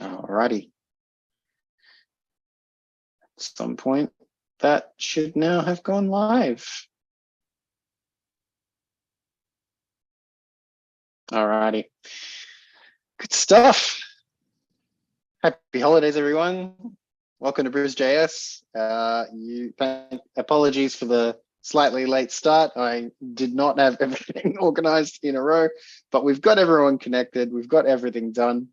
Alrighty. At some point, that should now have gone live. Alrighty. Good stuff. Happy holidays, everyone. Welcome to BrisJS. Apologies for the slightly late start. I did not have everything organized in a row, but we've got everyone connected. We've got everything done.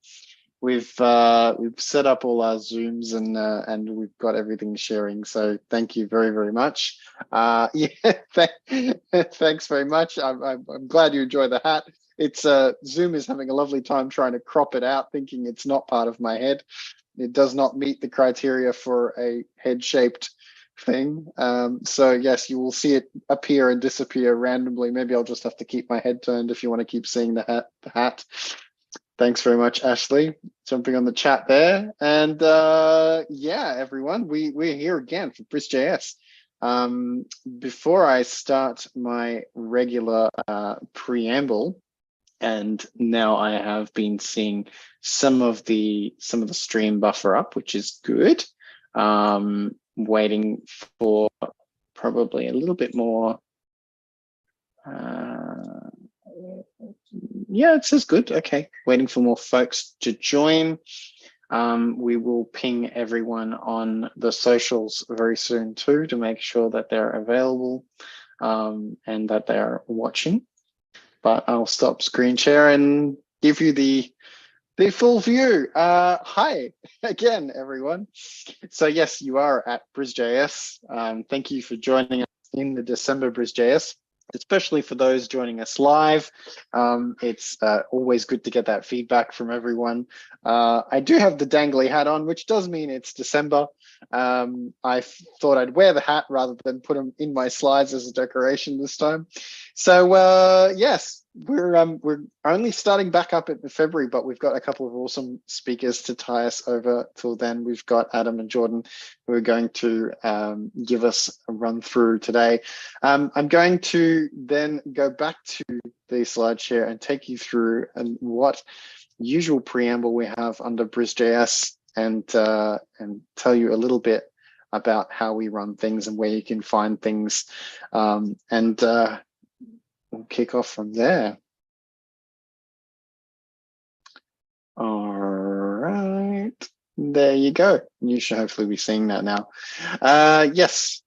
We've set up all our Zooms and we've got everything sharing. So thank you very, very much. Thanks very much. I'm glad you enjoy the hat. It's Zoom is having a lovely time trying to crop it out, thinking it's not part of my head. It does not meet the criteria for a head-shaped thing. So yes, you will see it appear and disappear randomly. Maybe I'll just have to keep my head turned if you want to keep seeing the hat. Thanks very much, Ashley, jumping on the chat there. And yeah, everyone, we're here again for BrisJS. Before I start my regular preamble, and now I have been seeing some of the stream buffer up, which is good. Waiting for probably a little bit more. Yeah, it says good. Okay, waiting for more folks to join. We will ping everyone on the socials very soon too to make sure that they're available and that they're watching. But I'll stop screen share and give you the full view. Hi again, everyone. So yes, you are at BrisJS. Thank you for joining us in the December BrisJS, especially for those joining us live. It's always good to get that feedback from everyone. I do have the dangly hat on, which does mean it's December. I thought I'd wear the hat rather than put them in my slides as a decoration this time. So yes, we're only starting back up in February, but we've got a couple of awesome speakers to tie us over till then. We've got Adam and Jordan who are going to give us a run through today. I'm going to then go back to the slide share and take you through what usual preamble we have under BrisJS and tell you a little bit about how we run things and where you can find things, and we'll kick off from there. All right, there you go. You should hopefully be seeing that now. Yes,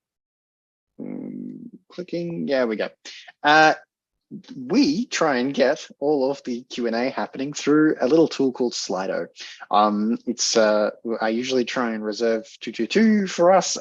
clicking, yeah, we go. We try and get all of the Q&A happening through a little tool called Slido. I usually try and reserve 222 for us,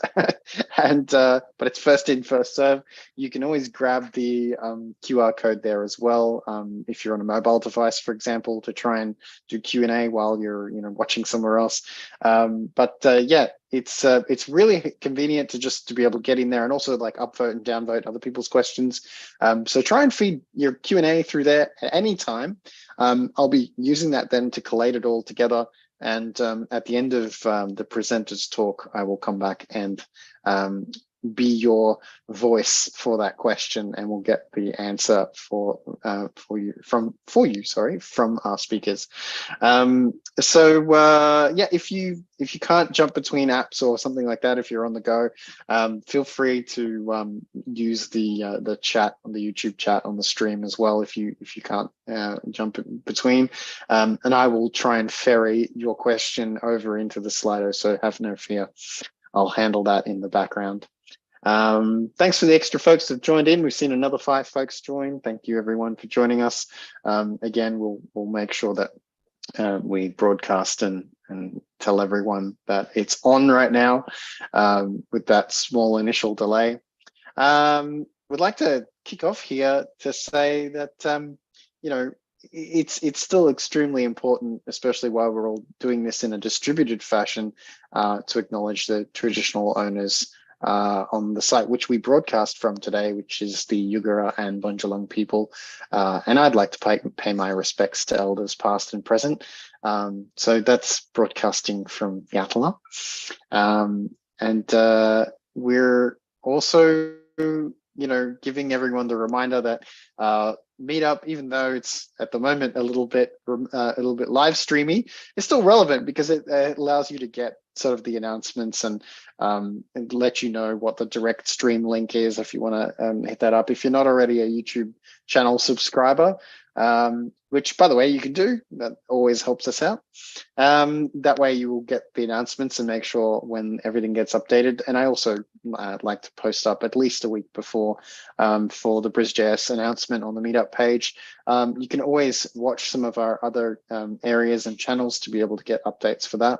and but it's first in, first serve. You can always grab the QR code there as well if you're on a mobile device, for example, to try and do Q&A while you're watching somewhere else. Yeah. It's really convenient to be able to get in there and also like upvote and downvote other people's questions. So try and feed your Q&A through there at any time. I'll be using that then to collate it all together. And at the end of the presenter's talk, I will come back and be your voice for that question, and we'll get the answer from our speakers. Yeah, if you can't jump between apps or something like that, if you're on the go, feel free to use the chat on the YouTube chat on the stream as well if you can't jump in between, and I will try and ferry your question over into the Slido, so have no fear. I'll handle that in the background. Thanks for the extra folks that have joined in. We've seen another 5 folks join. Thank you everyone for joining us. Again, we'll make sure that we broadcast and tell everyone that it's on right now with that small initial delay. We'd like to kick off here to say that it's still extremely important, especially while we're all doing this in a distributed fashion, to acknowledge the traditional owners on the site which we broadcast from today, which is the Yugara and Bundjalung people. And I'd like to pay my respects to elders past and present. So that's broadcasting from Yatala. And we're also giving everyone the reminder that meetup, even though it's at the moment a little bit live streamy, it's still relevant because it allows you to get sort of the announcements and let you know what the direct stream link is if you want to hit that up. If you're not already a YouTube channel subscriber, which by the way you can do, that always helps us out. That way you will get the announcements and make sure when everything gets updated. And I also like to post up at least a week before for the BrisJS announcement on the meetup page. You can always watch some of our other areas and channels to be able to get updates for that.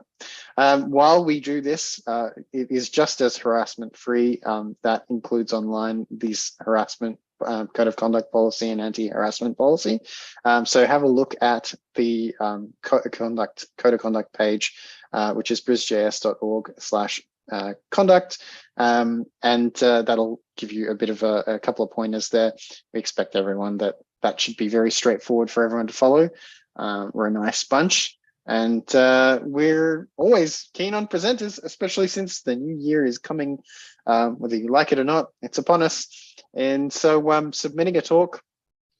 While we do this, it is just as harassment free. That includes online these harassment code of conduct policy and anti-harassment policy. So have a look at the code of conduct page, which is brisjs.org/conduct, and that'll give you a bit of a couple of pointers there. We expect everyone that should be very straightforward for everyone to follow. We're a nice bunch. And we're always keen on presenters, especially since the new year is coming, whether you like it or not, it's upon us. And so submitting a talk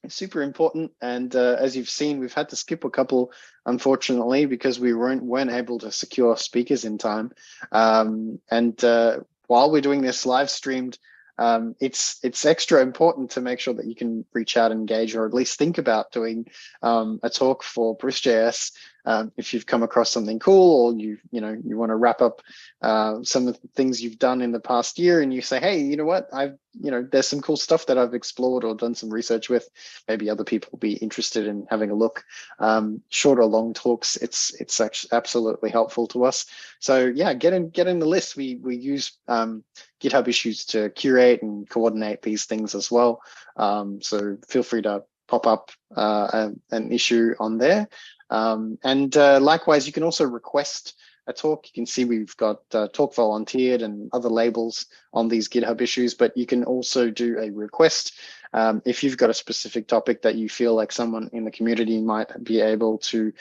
is super important. And as you've seen, we've had to skip a couple, unfortunately, because we weren't able to secure speakers in time. While we're doing this live streamed, it's extra important to make sure that you can reach out and engage, or at least think about doing a talk for BrisJS if you've come across something cool, or you want to wrap up some of the things you've done in the past year, and you say, hey, you know what, there's some cool stuff that I've explored or done some research with. Maybe other people will be interested in having a look. Short or long talks, it's actually absolutely helpful to us. So yeah, get in the list. We use GitHub issues to curate and coordinate these things as well. So feel free to pop up an issue on there. Likewise, you can also request a talk. You can see we've got talk volunteered and other labels on these GitHub issues, but you can also do a request if you've got a specific topic that you feel like someone in the community might be able to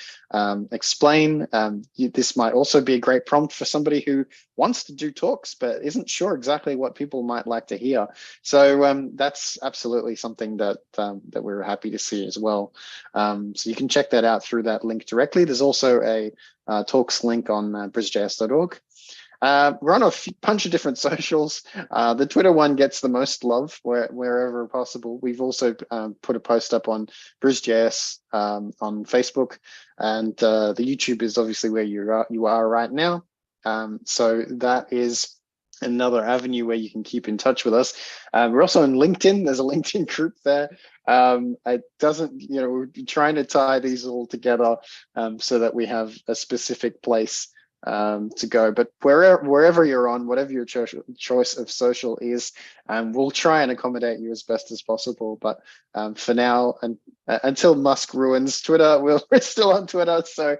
explain. This might also be a great prompt for somebody who wants to do talks but isn't sure exactly what people might like to hear. So that's absolutely something that we're happy to see as well. So you can check that out through that link directly. There's also a talks link on brisjs.org. We're on a bunch of different socials. The Twitter one gets the most love wherever possible. We've also put a post up on BrisJS on Facebook, and the YouTube is obviously where you are right now. So that is another avenue where you can keep in touch with us. We're also on LinkedIn. There's a LinkedIn group there. It doesn't, we're trying to tie these all together so that we have a specific place to go. But wherever you're on, whatever your choice of social is, we'll try and accommodate you as best as possible. But for now, and until Musk ruins Twitter, we're still on Twitter. So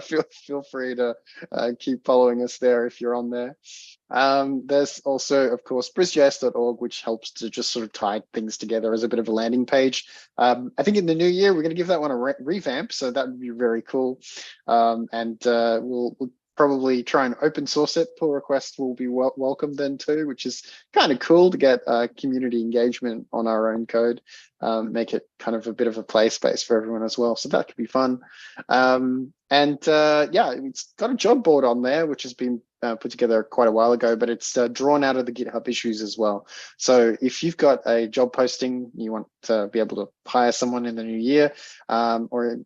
feel free to keep following us there if you're on there. There's also, of course, brisjs.org, which helps to just sort of tie things together as a bit of a landing page. I think in the new year, we're going to give that one a revamp. So that would be very cool. We'll probably try and open source it. Pull requests will be welcome then too, which is kind of cool to get community engagement on our own code, make it kind of a bit of a play space for everyone as well. So that could be fun. Yeah, it's got a job board on there, which has been put together quite a while ago, but it's drawn out of the GitHub issues as well. So if you've got a job posting, you want to be able to hire someone in the new year, or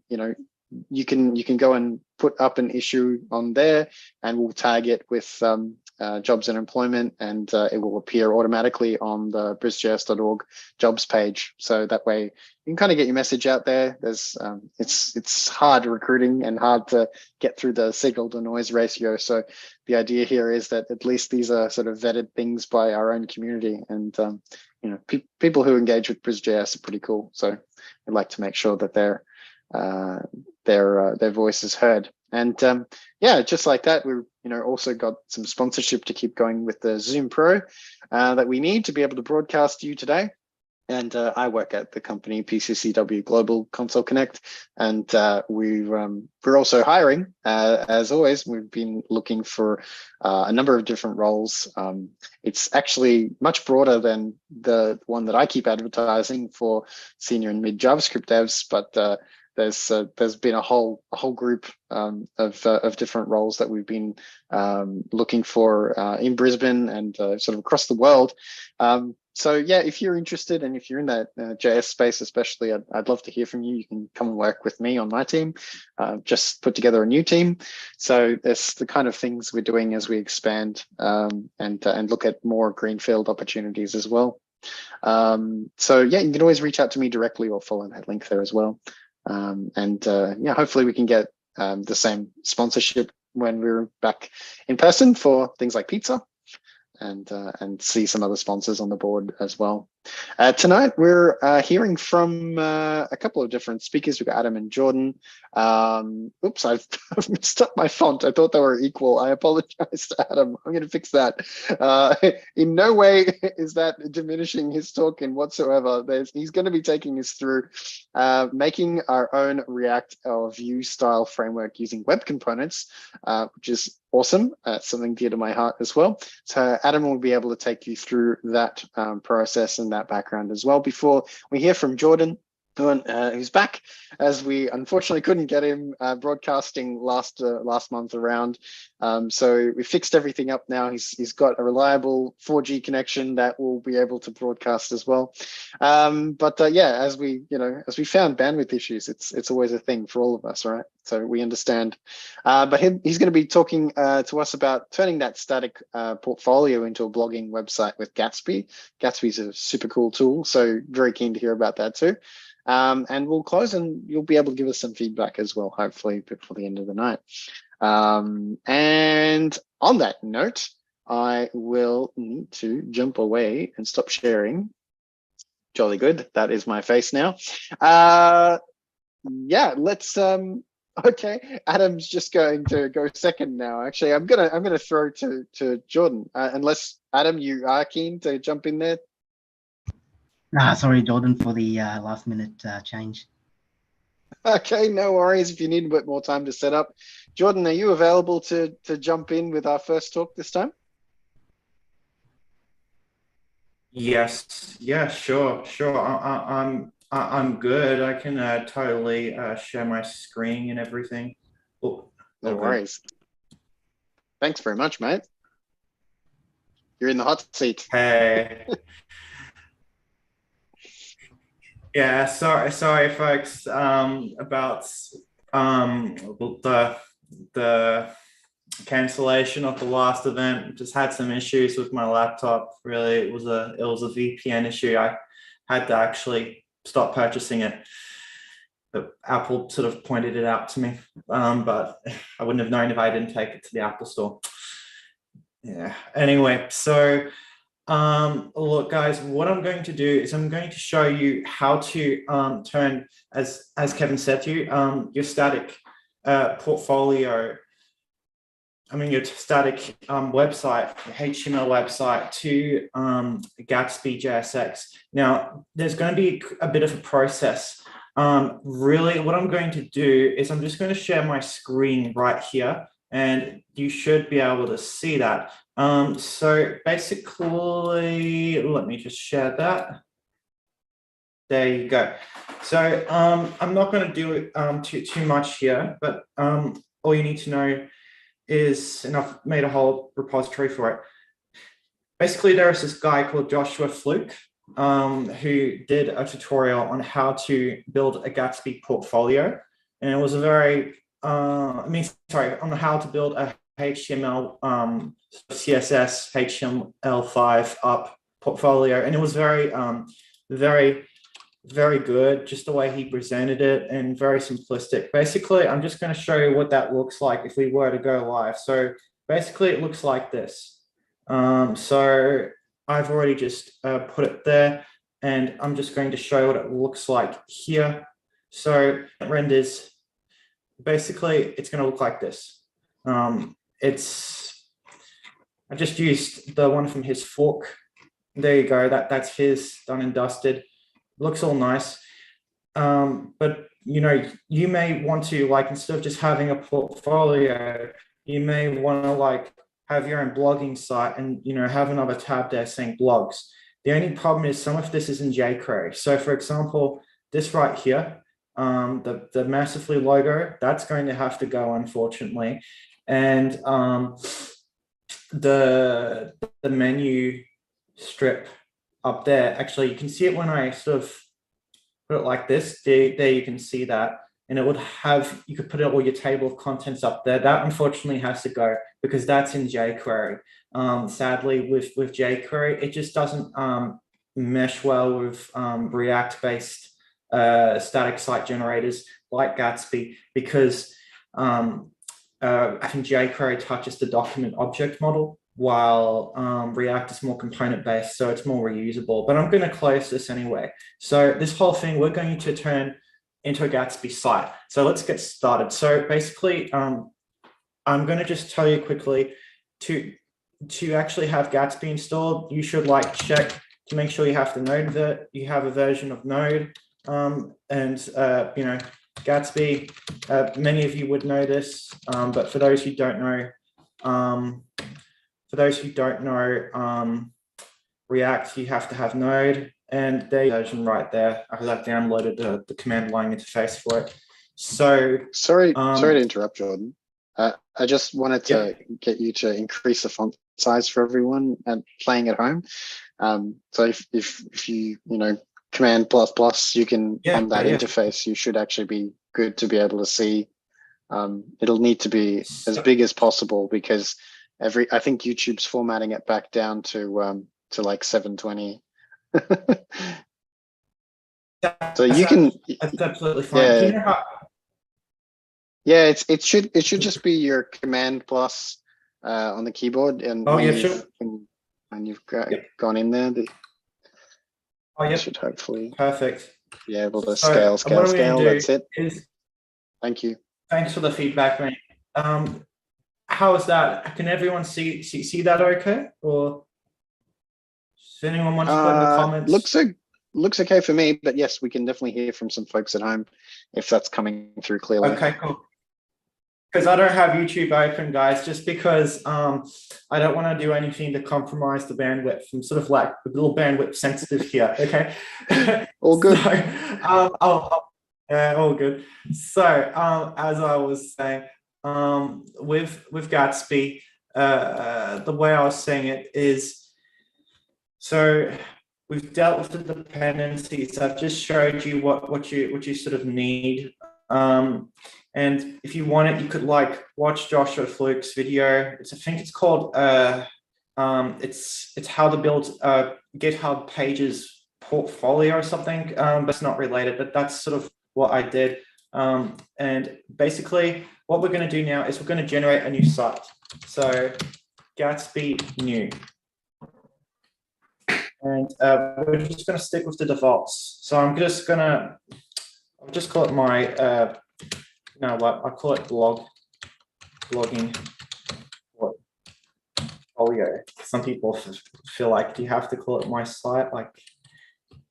you can go and put up an issue on there, and we'll tag it with jobs and employment, and it will appear automatically on the brisjs.org jobs page. So that way you can kind of get your message out there. There's it's hard recruiting and hard to get through the signal to noise ratio. So the idea here is that at least these are sort of vetted things by our own community, and people who engage with BrisJS are pretty cool. So we'd like to make sure that their voice is heard. And yeah, just like that, we've also got some sponsorship to keep going with the Zoom Pro that we need to be able to broadcast to you today. And I work at the company PCCW Global Console Connect, and we're also hiring. As always, we've been looking for a number of different roles. It's actually much broader than the one that I keep advertising for senior and mid JavaScript devs, but there's been a whole group of different roles that we've been looking for in Brisbane and sort of across the world. So yeah, if you're interested and if you're in that JS space, especially, I'd love to hear from you. You can come and work with me on my team. Just put together a new team. So that's the kind of things we're doing as we expand and look at more greenfield opportunities as well. So yeah, you can always reach out to me directly or follow that link there as well. Yeah, hopefully we can get the same sponsorship when we're back in person for things like pizza. And see some other sponsors on the board as well. Tonight, we're hearing from a couple of different speakers. We've got Adam and Jordan. Oops, I've messed up my font. I thought they were equal. I apologize to Adam. I'm going to fix that. In no way is that diminishing his talk in whatsoever. He's going to be taking us through making our own React or Vue-style framework using web components, which is awesome. Something dear to my heart as well. So Adam will be able to take you through that process and that background as well before we hear from Jordan, who's back, as we unfortunately couldn't get him broadcasting last month around. So we fixed everything up now. He's got a reliable 4G connection that will be able to broadcast as well. Yeah, as we found bandwidth issues, it's always a thing for all of us, right? So we understand. But he's going to be talking to us about turning that static portfolio into a blogging website with Gatsby. Gatsby's a super cool tool, so very keen to hear about that too. And we'll close and you'll be able to give us some feedback as well, hopefully before the end of the night. And on that note, I will need to jump away and stop sharing. Jolly good. That is my face now. Yeah, let's okay, Adam's just going to go second now. Actually, I'm gonna throw to Jordan, unless Adam, you are keen to jump in there. Sorry, Jordan, for the last minute change. Okay, no worries. If you need a bit more time to set up, Jordan, are you available to jump in with our first talk this time? Yes. Yeah. Sure. I'm good. I can totally share my screen and everything. Oh, no worries. Thanks very much, mate. You're in the hot seat. Hey. Yeah, sorry, folks. About the cancellation of the last event. Just had some issues with my laptop. Really, it was a VPN issue. I had to actually stop purchasing it. But Apple sort of pointed it out to me, but I wouldn't have known if I didn't take it to the Apple Store. Yeah. Anyway, so. Look, guys, what I'm going to do is I'm going to show you how to turn, as Kevin said to you, your static portfolio, your static website, HTML website to Gatsby JSX. Now, there's going to be a bit of a process. Really, what I'm going to do is I'm just going to share my screen right here, and you should be able to see that. So basically, let me just share that. There you go. So I'm not going to do it too much here, but all you need to know is, and I've made a whole repository for it. Basically, there is this guy called Joshua Fluke who did a tutorial on how to build a Gatsby portfolio, and it was a very on how to build a HTML, CSS, HTML5 up portfolio. And it was very, very good, just the way he presented it, and very simplistic. Basically, I'm just going to show you what that looks like if we were to go live. So basically, it looks like this. So I've already just put it there, and I'm just going to show you what it looks like here. So it renders, basically, it's going to look like this. I just used the one from his fork. There you go. That's his done and dusted. looks all nice. But you know, you may want to, like, instead of just having a portfolio, you may want to like have your own blogging site and, you know, have another tab there saying blogs. The only problem is some of this is in jQuery. So for example, this right here, the massively logo, that's going to have to go, unfortunately. And the menu strip up there, actually, you can see it when I sort of put it like this. There you can see that. And it would have, you could put all your table of contents up there. That unfortunately has to go because that's in jQuery. Sadly, with jQuery, it just doesn't mesh well with React-based static site generators like Gatsby, because I think jQuery touches the document object model, while React is more component-based, so it's more reusable. But I'm going to close this anyway. So this whole thing, we're going to turn into a Gatsby site. So let's get started. So basically, I'm going to just tell you quickly, to actually have Gatsby installed, you should like check to make sure you have the Node, that you have a version of Node, and you know, Gatsby. Many of you would know this, but for those who don't know, React, you have to have Node, and there's a version right there. I've downloaded the command line interface for it. So sorry to interrupt, Jordan. I just wanted to get you to increase the font size for everyone and playing at home. So if you know, Command ++, you can on that interface, you should actually be good to be able to see. It'll need to be as big as possible because I think YouTube's formatting it back down to like 720. So you can. That's absolutely fine. Yeah, it should just be your Command+ on the keyboard, and when you've gone in there, it should hopefully perfect be able to scale. That's it. Thank you. Thanks for the feedback, mate. How is that? Can everyone see that okay? Or does anyone want to put in the comments? Looks okay for me, but yes, we can definitely hear from some folks at home if that's coming through clearly. Okay, cool. Because I don't have YouTube open, guys, just because I don't want to do anything to compromise the bandwidth. I'm sort of like a little bandwidth sensitive here. Okay. All good. So, all good. So, as I was saying, with Gatsby, the way I was saying it is, so we've dealt with the dependencies. I've just showed you what you sort of need. And if you want it, you could like watch Joshua Fluke's video. I think it's called it's how to build GitHub Pages portfolio or something. But it's not related, but that's sort of what I did. And basically what we're going to do now is we're going to generate a new site. So Gatsby new. And we're just going to stick with the defaults. So I'll just call it my you know what, I call it blogging portfolio. Some people feel like, do you have to call it my site? Like,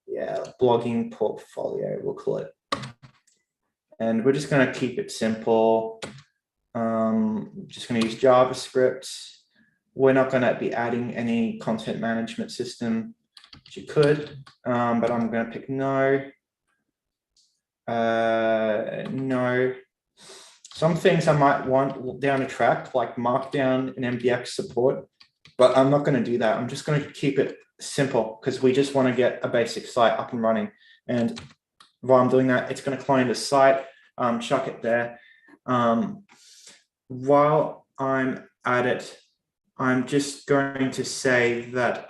yeah, blogging portfolio, we'll call it. And we're just going to keep it simple. Just going to use JavaScript. We're not going to be adding any content management system, which you could, but I'm going to pick no. No. Some things I might want down the track, like Markdown and MDX support, but I'm not going to do that. I'm just going to keep it simple because we just want to get a basic site up and running. And while I'm doing that, it's going to clone the site, chuck it there. While I'm at it, I'm just going to say that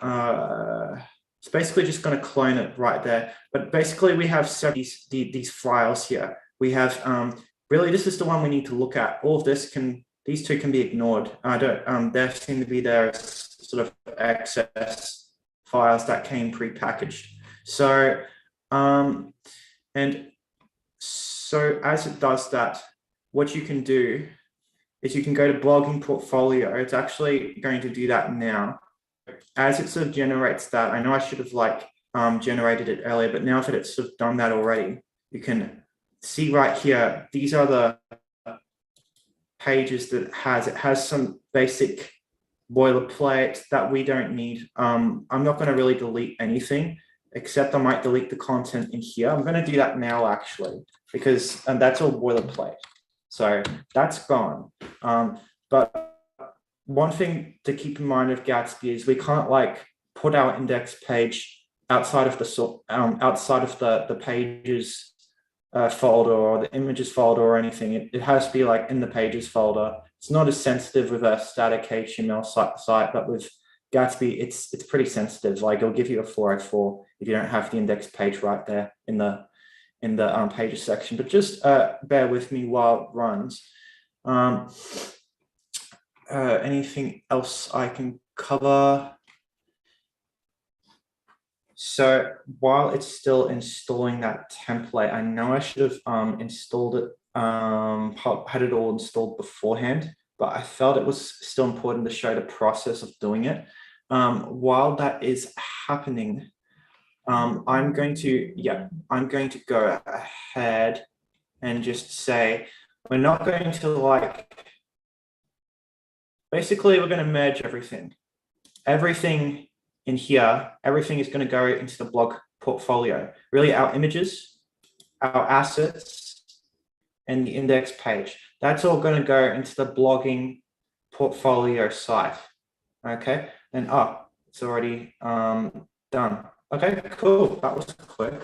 it's basically just going to clone it right there. But basically, we have these files here. We have really, this is the one we need to look at. All of these two can be ignored. There seem to be there sort of excess files that came pre-packaged. So, and so as it does that, what you can do is you can go to blogging portfolio. It's actually going to do that now. As it sort of generates that, I know I should have like generated it earlier, but now that it's sort of done that already, you can see right here, these are the pages that it has some basic boilerplate that we don't need. I'm not going to really delete anything, except I might delete the content in here. I'm going to do that now, actually, because that's all boilerplate. So that's gone. But one thing to keep in mind with Gatsby is we can't like put our index page outside of the pages folder or the images folder or anything. It has to be like in the pages folder. It's not as sensitive with a static HTML site, but with Gatsby, it's pretty sensitive. Like it'll give you a 404 if you don't have the index page right there in the pages section. But just bear with me while it runs. Anything else I can cover? So while it's still installing that template, I know I should have installed it, had it all installed beforehand, but I felt it was still important to show the process of doing it. While that is happening, I'm going to go ahead and just say, we're not going to like, basically we're going to merge everything. Everything in here, everything is going to go into the blog portfolio. Really, our images, our assets, and the index page. That's all going to go into the blogging portfolio site. Okay, and it's already done. Okay, cool. That was quick.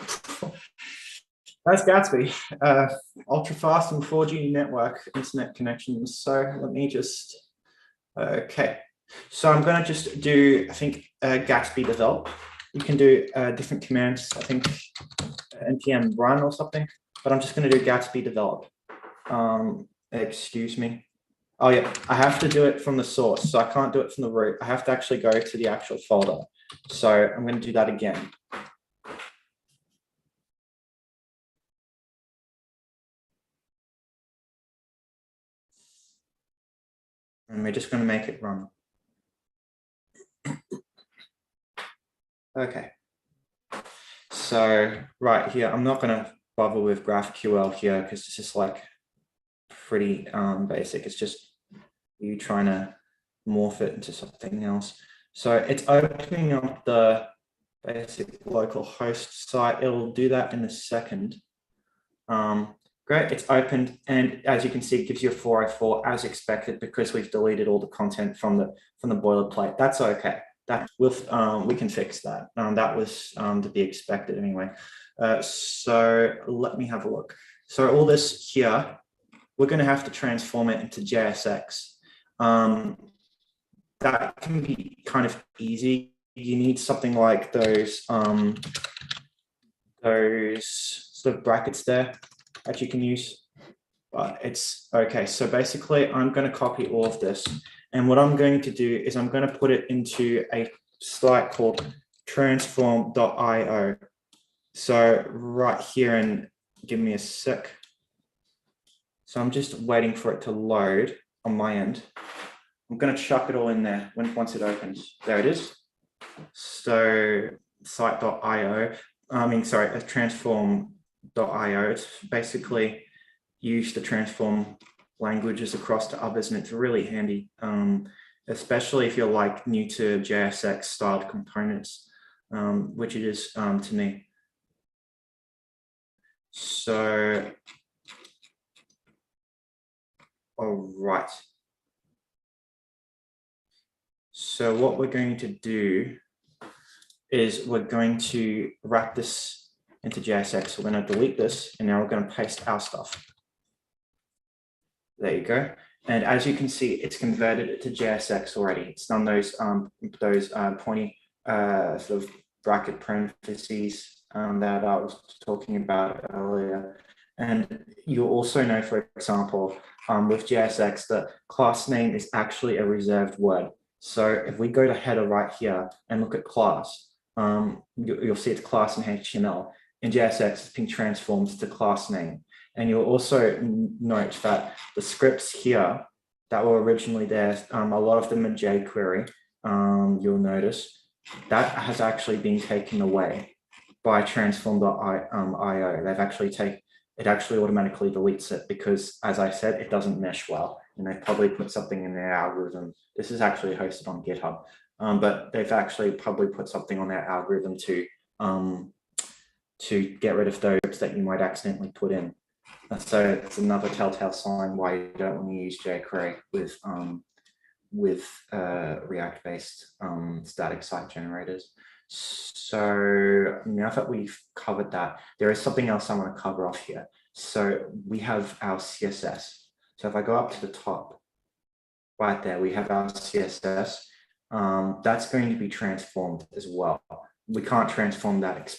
That's Gatsby. Ultra fast and 4G network internet connections. So let me just. Okay. So I'm going to just do, I think, Gatsby develop. You can do different commands, I think npm run or something, but I'm just going to do Gatsby develop. Excuse me. Oh yeah, I have to do it from the source, so I can't do it from the root. I have to actually go to the actual folder. So I'm going to do that again. And we're just going to make it run. Okay, so right here, I'm not going to bother with GraphQL here because it's just like pretty basic. It's just you trying to morph it into something else. So it's opening up the basic local host site. It'll do that in a second. Great, it's opened, and as you can see, it gives you a 404 as expected because we've deleted all the content from the boilerplate. That's okay. That we can fix that. That was to be expected anyway. So let me have a look. So all this here, we're going to have to transform it into JSX. That can be kind of easy. You need something like those sort of brackets there that you can use. But it's okay. So basically, I'm going to copy all of this. And what I'm going to do is I'm going to put it into a site called transform.io. So right here, and give me a sec. So I'm just waiting for it to load on my end. I'm going to chuck it all in there once it opens. There it is. So site.io, transform.io. It's basically used to transform languages across to others, and it's really handy, especially if you're like new to JSX styled components, which it is to me. So, all right. So what we're going to do is we're going to wrap this into JSX. We're going to delete this, and now we're going to paste our stuff. There you go. And as you can see, it's converted it to JSX already. It's done those pointy sort of bracket parentheses that I was talking about earlier. And you also know, for example, with JSX, the class name is actually a reserved word. So if we go to header right here and look at class, you'll see it's class in HTML. In JSX, it's being transformed to class name. And you'll also note that the scripts here that were originally there, a lot of them are jQuery, you'll notice, that has actually been taken away. by transform.io. They've actually it actually automatically deletes it because, as I said, it doesn't mesh well, and they probably put something in their algorithm. This is actually hosted on GitHub, but they've actually probably put something on their algorithm to get rid of those that you might accidentally put in. So it's another telltale sign why you don't want to use jQuery with React-based static site generators. So now that we've covered that, there is something else I want to cover off here. So we have our CSS. So if I go up to the top, right there, we have our CSS. That's going to be transformed as well. We can't transform that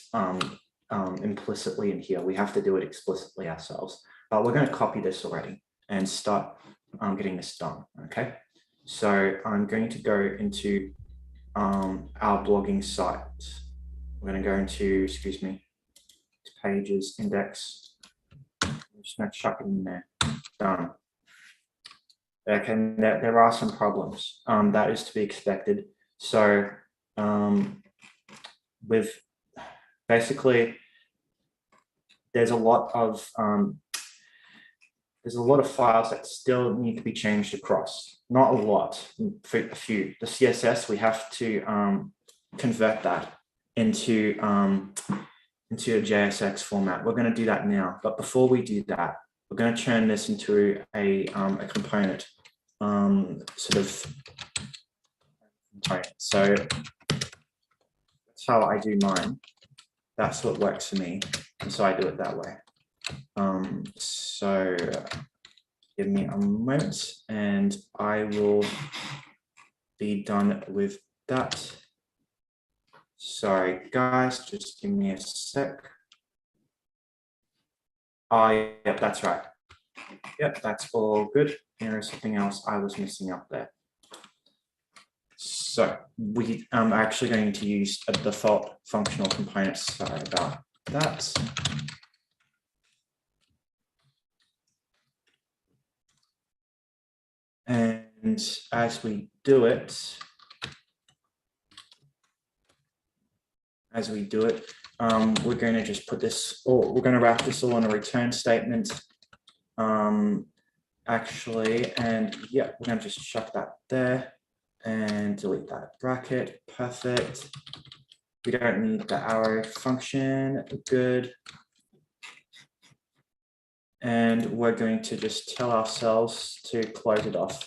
implicitly in here. We have to do it explicitly ourselves. But we're going to copy this already and start getting this done. Okay. So I'm going to go into our blogging site. We're going to go into, excuse me, pages, index. I'm just going to chuck it in there. Done. Okay, there are some problems. That is to be expected. So with basically, there's a lot of files that still need to be changed across. Not a lot, a few. The CSS, we have to convert that into a JSX format. We're going to do that now, but before we do that, we're going to turn this into a component sort of component. So that's how I do mine. That's what works for me, and so I do it that way. So give me a moment and I will be done with that. Sorry guys, just give me a sec. Yep, that's right. Yep, that's all good. There is something else I was missing up there. So we are actually going to use a default functional component. Sorry about that. And as we do it, we're going to just put this, or we're going to wrap this all in a return statement. Actually, and yeah, we're going to just chuck that there and delete that bracket. Perfect. We don't need the arrow function. Good. And we're going to just tell ourselves to close it off.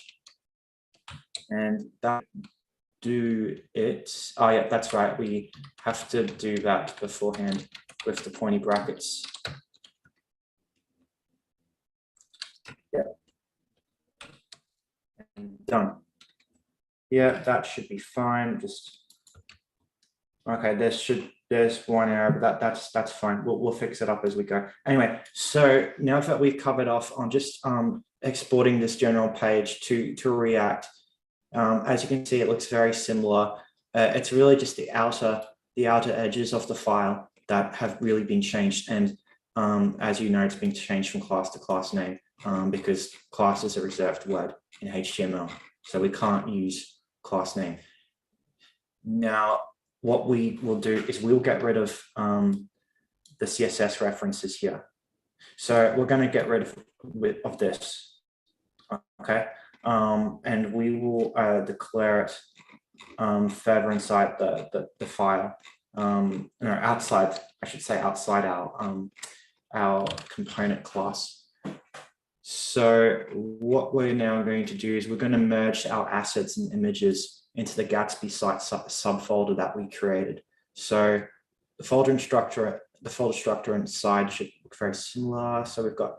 And that do it. Oh yeah, that's right. We have to do that beforehand with the pointy brackets. Yeah. And done. Yeah, that should be fine. Just okay. There's one error, but that's fine. We'll fix it up as we go. Anyway, so now that we've covered off on just exporting this general page to React, as you can see, it looks very similar. It's really just the outer edges of the file that have really been changed, and as you know, it's been changed from class to class name because class is a reserved word in HTML, so we can't use class name. Now, what we will do is we'll get rid of the CSS references here. So we're going to get rid of this, okay? And we will declare it further inside the file, no, outside, I should say outside our component class. So what we're now going to do is we're going to merge our assets and images into the Gatsby site subfolder that we created. So the folder structure inside should look very similar. So we've got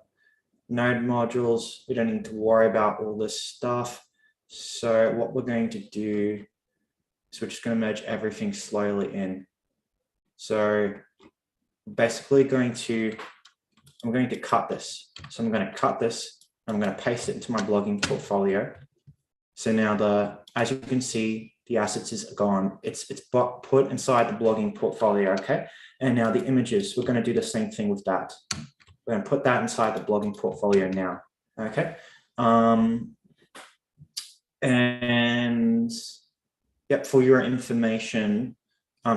node modules. We don't need to worry about all this stuff. So what we're going to do is we're just going to merge everything slowly in. So basically I'm going to cut this. So I'm going to cut this. I'm going to paste it into my blogging portfolio. So now as you can see, the assets is gone. It's put inside the blogging portfolio, okay? And now the images, we're going to do the same thing with that. We're going to put that inside the blogging portfolio now, okay? And yep, for your information,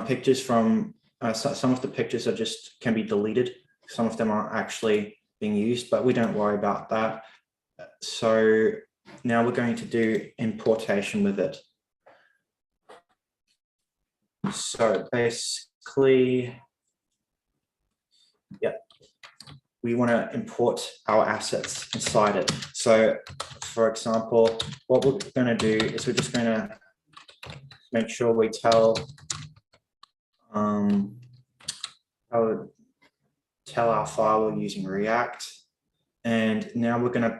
pictures from some of the pictures are can be deleted. Some of them aren't actually being used, but we don't worry about that. So now we're going to do importation with it. So basically, yeah, we want to import our assets inside it. So for example, what we're going to do is we're just going to make sure we tell our file we're using React. And now we're going to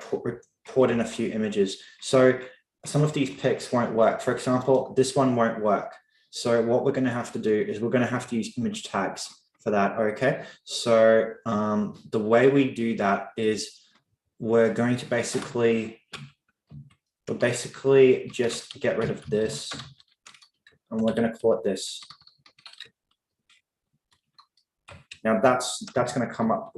put in a few images. So some of these pics won't work. For example, this one won't work. So what we're going to have to do is we're going to have to use image tags for that. Okay. So the way we do that is we're going to basically just get rid of this, and we're going to call it this. Now that's going to come up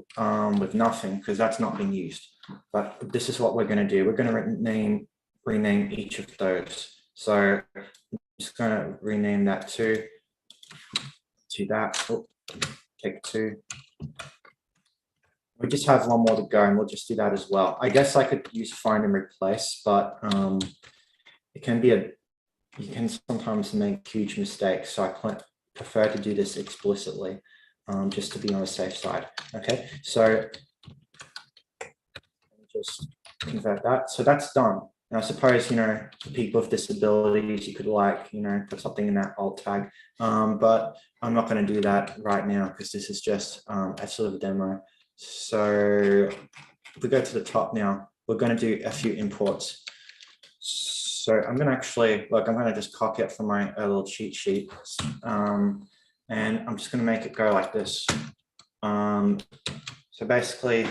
with nothing because that's not being used. But this is what we're going to do. We're going to rename each of those. So I'm just going to rename that to that. Oh, take 2. We just have one more to go, and we'll just do that as well. I guess I could use find and replace, but it can be you can sometimes make huge mistakes. So I prefer to do this explicitly. Just to be on the safe side. Okay, so just convert that. So that's done. And I suppose, for people with disabilities, you could put something in that alt tag. But I'm not going to do that right now because this is just a sort of a demo. So if we go to the top now, we're going to do a few imports. So I'm going to actually, I'm going to just copy it from my little cheat sheet. And I'm just going to make it go like this. So basically,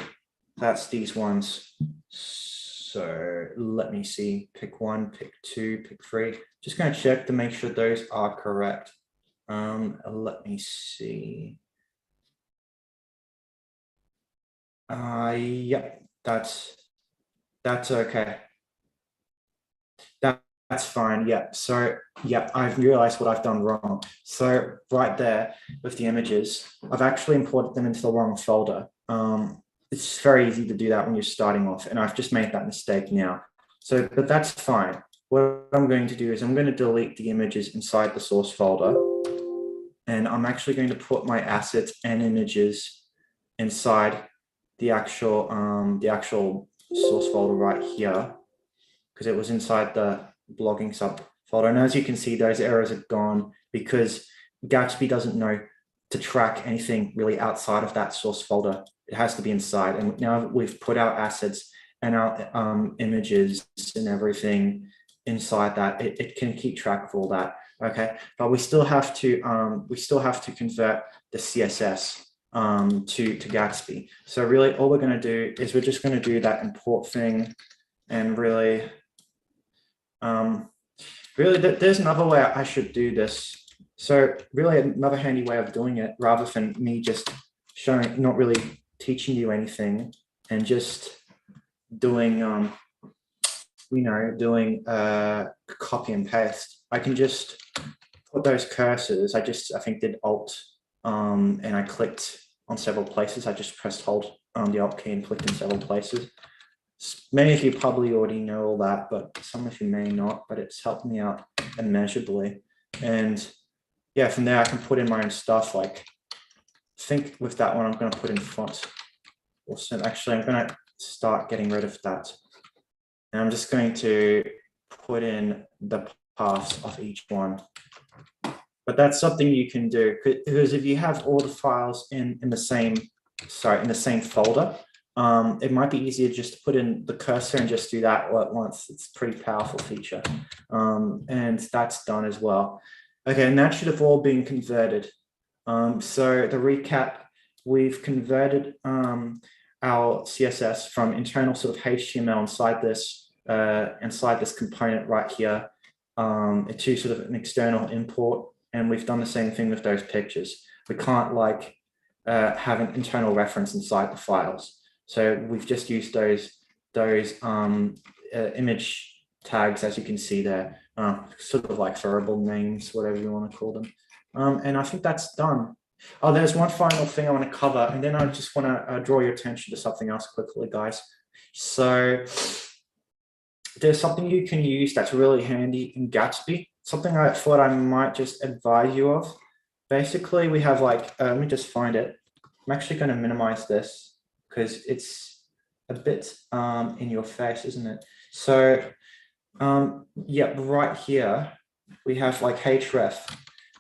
that's these ones. So let me see, pick 1, pick 2, pick 3. Just going to check to make sure those are correct. Let me see. Yep, that's okay. That's fine. Yeah. So yeah, I've realized what I've done wrong. So right there with the images, I've actually imported them into the wrong folder. It's very easy to do that when you're starting off, and I've just made that mistake now. So, but that's fine. What I'm going to do is I'm going to delete the images inside the source folder, and I'm actually going to put my assets and images inside the actual source folder right here, because it was inside the blogging sub folder. And as you can see, those errors are gone because Gatsby doesn't know to track anything really outside of that source folder. It has to be inside. And now we've put our assets and our images and everything inside that. It can keep track of all that. Okay, but we still have to convert the CSS to Gatsby. So really, all we're going to do is we're just going to do that import thing, and really. There's another way I should do this. So really another handy way of doing it, rather than me just not really teaching you anything and just doing, doing copy and paste. I can just put those cursors. I think did Alt, and I clicked on several places. I just pressed Hold the Alt key and clicked in several places. Many of you probably already know all that, but some of you may not, but it's helped me out immeasurably. And yeah, from there I can put in my own stuff. Like, I think with that one, I'm going to put in font. Awesome. Actually, I'm going to start getting rid of that. And I'm just going to put in the paths of each one. But that's something you can do, because if you have all the files in the same folder, it might be easier just to put in the cursor and just do that all at once. It's a pretty powerful feature. And that's done as well. Okay, and that should have all been converted. So the recap, we've converted our CSS from internal sort of HTML inside this component right here to sort of an external import. And we've done the same thing with those pictures. We can't have an internal reference inside the files. So we've just used those image tags, as you can see there, sort of like variable names, whatever you want to call them. And I think that's done. Oh, there's one final thing I want to cover, and then I just want to draw your attention to something else quickly, guys. So there's something you can use that's really handy in Gatsby, something I thought I might just advise you of. Basically, we have like, let me just find it. I'm actually going to minimize this because it's a bit in your face, isn't it? So yeah, right here, we have like href.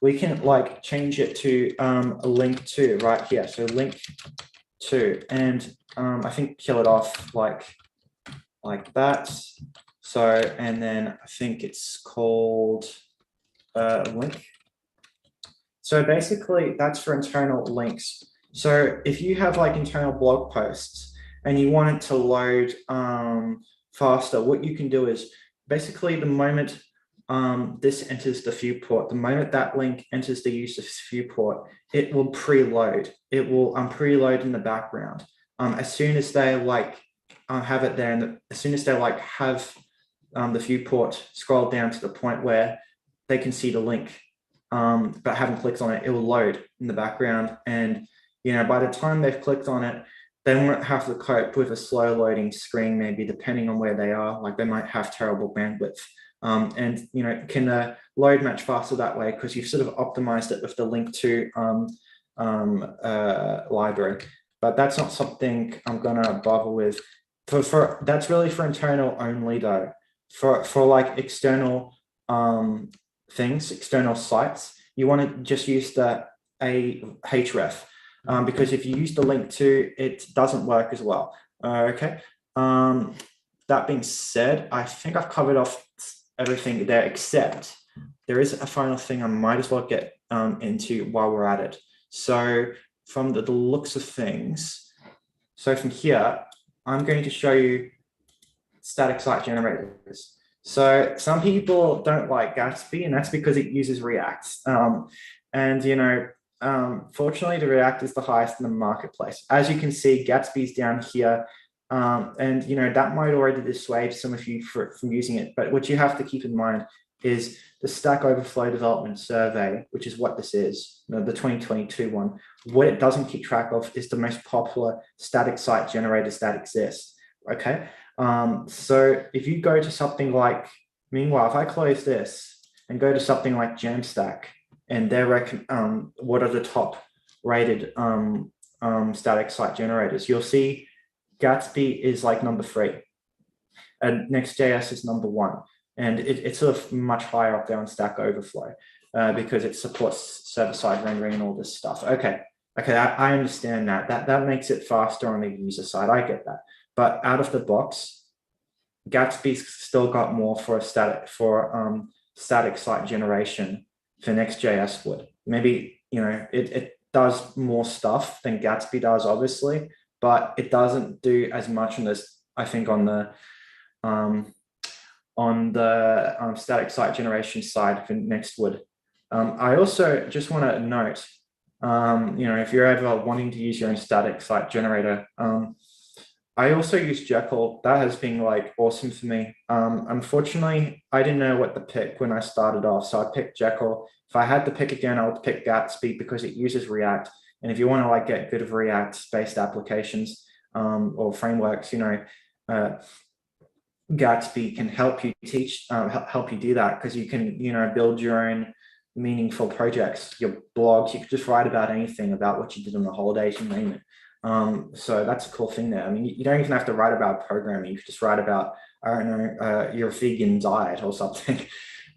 We can like change it to a link to right here. So link to, and I think kill it off like that. So, and then I think it's called link. So basically that's for internal links. So if you have like internal blog posts and you want it to load faster, what you can do is basically the moment this enters the viewport, the moment that link enters the user's viewport, it will preload. It will preload in the background. As soon as they like have it there, and as soon as they like have the viewport scroll down to the point where they can see the link, but haven't clicked on it, it will load in the background. And you know, by the time they've clicked on it, they won't have to cope with a slow loading screen, maybe depending on where they are. Like they might have terrible bandwidth. And you know, can load much faster that way because you've sort of optimized it with the link to library. But that's not something I'm gonna bother with. For that's really for internal only though. For like external things, external sites, you want to just use the href because if you use the link to, it doesn't work as well. Okay. That being said, I think I've covered off everything there, except there is a final thing I might as well get into while we're at it. So from the looks of things, so from here, I'm going to show you static site generators. So some people don't like Gatsby, and that's because it uses React. And you know, fortunately, the React is the highest in the marketplace. As you can see, Gatsby's down here. And you know, that might already dissuade some of you from using it. But what you have to keep in mind is the Stack Overflow Development Survey, which is what this is, the 2022 one. What it doesn't keep track of is the most popular static site generators that exist. Okay. So if you go to something like, meanwhile, if I close this and go to something like Jamstack, and they're what are the top rated static site generators, you'll see Gatsby is like number 3 and Next.js is number 1. And it's sort of much higher up there on Stack Overflow because it supports server-side rendering and all this stuff. Okay, I understand that. That makes it faster on the user side. I get that. But out of the box, Gatsby's still got more for a static site generation for Next.js would. Maybe, you know, it does more stuff than Gatsby does, obviously, but it doesn't do as much on this, I think, on the static site generation side for Next would. I also just want to note, you know, if you're ever wanting to use your own static site generator, I also use Jekyll. That has been like awesome for me. Unfortunately, I didn't know what to pick when I started off, so I picked Jekyll. If I had to pick again, I would pick Gatsby because it uses React. And if you want to like get good of React-based applications or frameworks, you know, Gatsby can help you teach, help you do that because you can, you know, build your own meaningful projects, your blogs. You can just write about anything about what you did on the holidays, you name it. So that's a cool thing there. I mean, you don't even have to write about programming. You can just write about, I don't know, your vegan diet or something.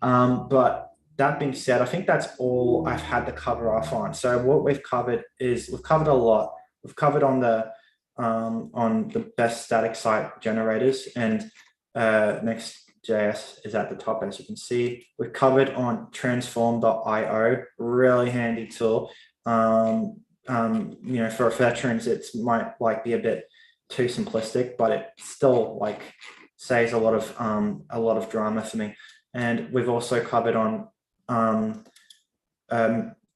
But that being said, I think that's all I've had to cover off on. So what we've covered is, we've covered a lot. We've covered on the best static site generators, and Next.js is at the top, as you can see. We've covered on transform.io, really handy tool. You know, for veterans, it might like be a bit too simplistic, but it still like saves a lot of drama for me. And we've also covered on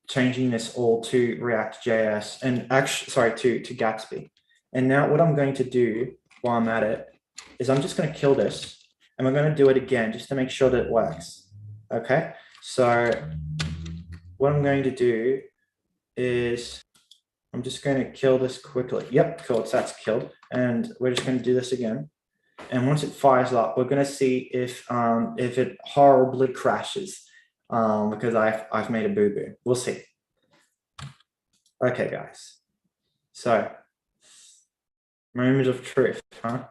changing this all to React.js, and actually, sorry, to Gatsby. And now what I'm going to do while I'm at it is I'm just going to kill this, and we're going to do it again just to make sure that it works. Okay, so what I'm going to do is, I'm just going to kill this quickly. Yep, cool, that's killed. And we're just going to do this again. And once it fires up, we're going to see if it horribly crashes because I've made a boo-boo. We'll see. Okay, guys. So, moment of truth, huh?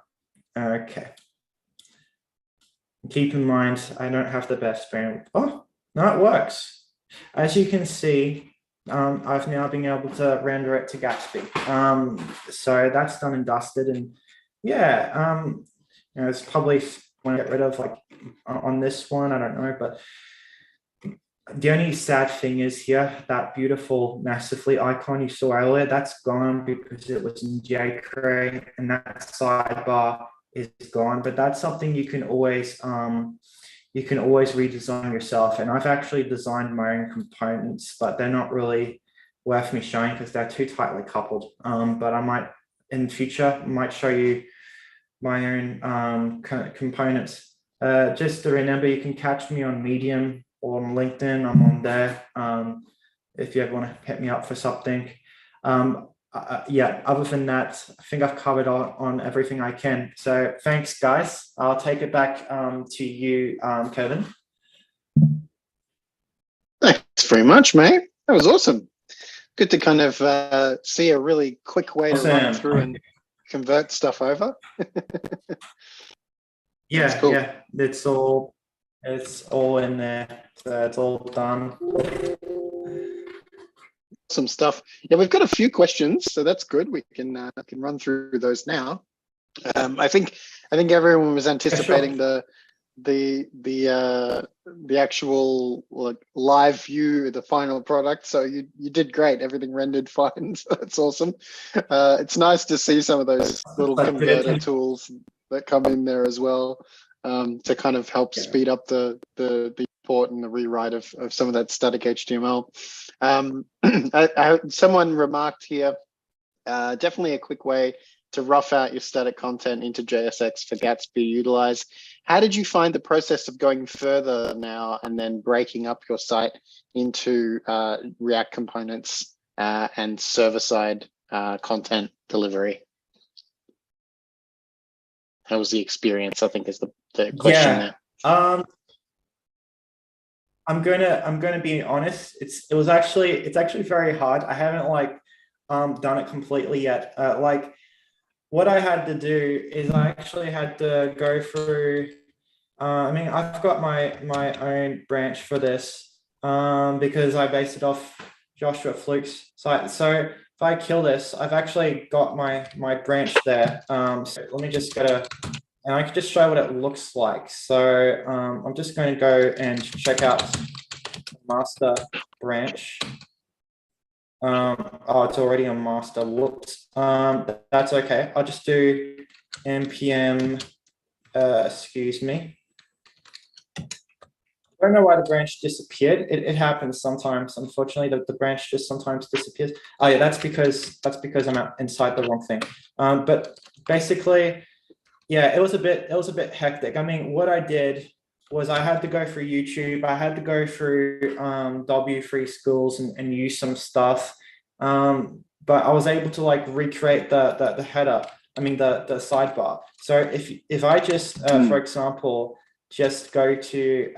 Okay. Keep in mind, I don't have the best frame. Oh, no, it works. As you can see, I've now been able to render it to Gatsby. So that's done and dusted. And yeah, you know, it's probably want to get rid of like on this one, I don't know, but the only sad thing is here, that beautiful massively icon you saw earlier, that's gone because it was in jQuery, and that sidebar is gone. But that's something you can always redesign yourself. And I've actually designed my own components, but they're not really worth me showing because they're too tightly coupled. But I might in future might show you my own components. Just to remember, you can catch me on Medium or on LinkedIn. I'm on there if you ever want to hit me up for something. Yeah, other than that, I think I've covered on everything I can. So thanks, guys. I'll take it back to you, Kevin. Thanks very much, mate. That was awesome. Good to kind of see a really quick way to run through and convert stuff over. Yeah, cool. Yeah, it's all in there. So it's all done. Some stuff. Yeah, we've got a few questions, so that's good. We can run through those now. I think everyone was anticipating the actual like live view, the final product. So you did great. Everything rendered fine. So that's awesome. It's nice to see some of those little converter tools that come in there as well to kind of help speed up the import and the rewrite of some of that static HTML. Someone remarked here, definitely a quick way to rough out your static content into JSX for Gatsby utilize. How did you find the process of going further now and then breaking up your site into React components and server-side content delivery? How was the experience, I think is the question there. I'm gonna be honest. It's actually very hard. I haven't like done it completely yet. Like what I had to do is I actually had to go through. I mean, I've got my own branch for this because I based it off Joshua Fluke's site. So if I kill this, I've actually got my branch there. So let me just and I can just show what it looks like. So I'm just going to go and check out master branch. Oh, it's already on master. Whoops. That's okay. I'll just do npm. Excuse me. I don't know why the branch disappeared. It happens sometimes. Unfortunately, the branch just sometimes disappears. Oh yeah, that's because I'm inside the wrong thing. But basically, yeah, it was a bit hectic. I mean, what I did was I had to go through YouTube. I had to go through W3 schools and use some stuff. But I was able to like recreate the header. I mean the sidebar. So if I just for example just go to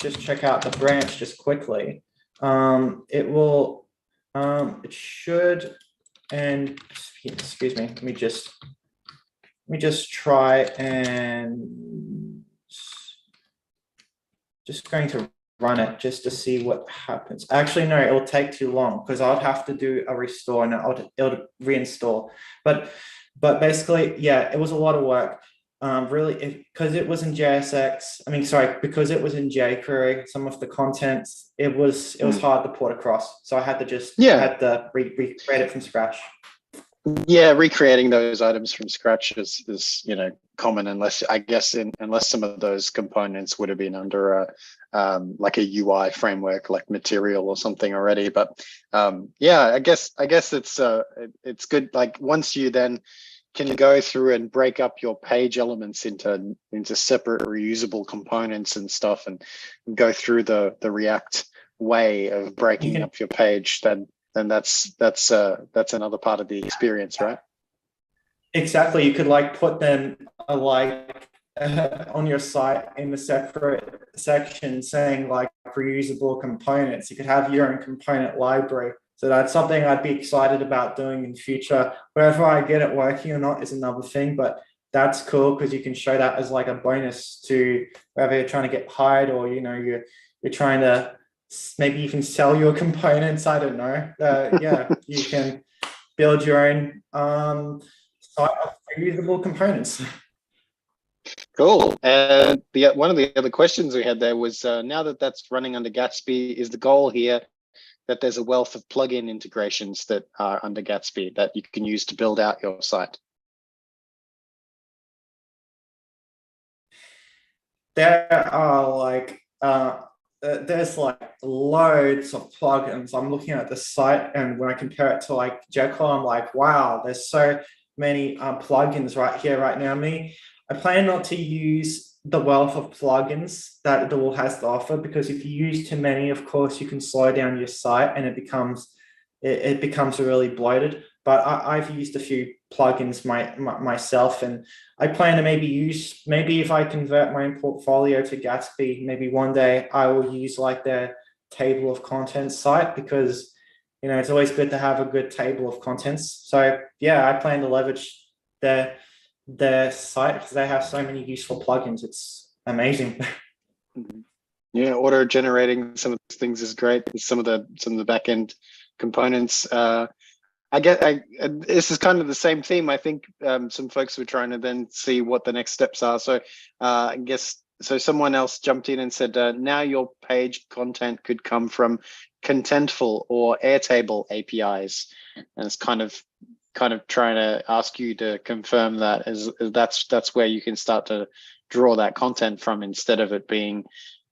just check out the branch just quickly, it will it should, and excuse me, let me just try and just going to run it just to see what happens. Actually, no, it'll take too long because I'll have to do a restore and it'll reinstall. But basically, yeah, it was a lot of work. Really, because it was in JSX. I mean, sorry, because it was in jQuery. Some of the contents, it was hard to port across. So I had to recreate it from scratch. Yeah, recreating those items from scratch is common, unless some of those components would have been under like a UI framework like Material or something already. But yeah, I guess it's good. Like once you then can go through and break up your page elements into separate reusable components and stuff, and go through the React way of breaking up your page, then that's another part of the experience, right? Exactly. You could like put them on your site in a separate section saying like reusable components. You could have your own component library. So that's something I'd be excited about doing in future. Whether I get it working or not is another thing, but that's cool because you can show that as like a bonus to whether you're trying to get hired or, you know, you're trying to maybe even sell your components. I don't know. Yeah, you can build your own site of reusable components. Cool. And one of the other questions we had there was, now that that's running under Gatsby, is the goal here that there's a wealth of plugin integrations that are under Gatsby that you can use to build out your site? There are like there's like loads of plugins. I'm looking at the site, and when I compare it to like Jekyll, I'm like, wow, there's so many plugins right here, right now. I plan not to use the wealth of plugins that it all has to offer, because if you use too many, of course, you can slow down your site and it becomes really bloated. But I've used a few plugins myself, and I plan to maybe if I convert my portfolio to Gatsby, maybe one day I will use like their table of contents site, because you know it's always good to have a good table of contents. So yeah, I plan to leverage their site because they have so many useful plugins. It's amazing. Yeah, auto generating some of these things is great. Some of the back end components. This is kind of the same theme. I think some folks were trying to then see what the next steps are. So I guess so. Someone else jumped in and said, now your page content could come from Contentful or Airtable APIs, and it's kind of trying to ask you to confirm that as that's where you can start to draw that content from instead of it being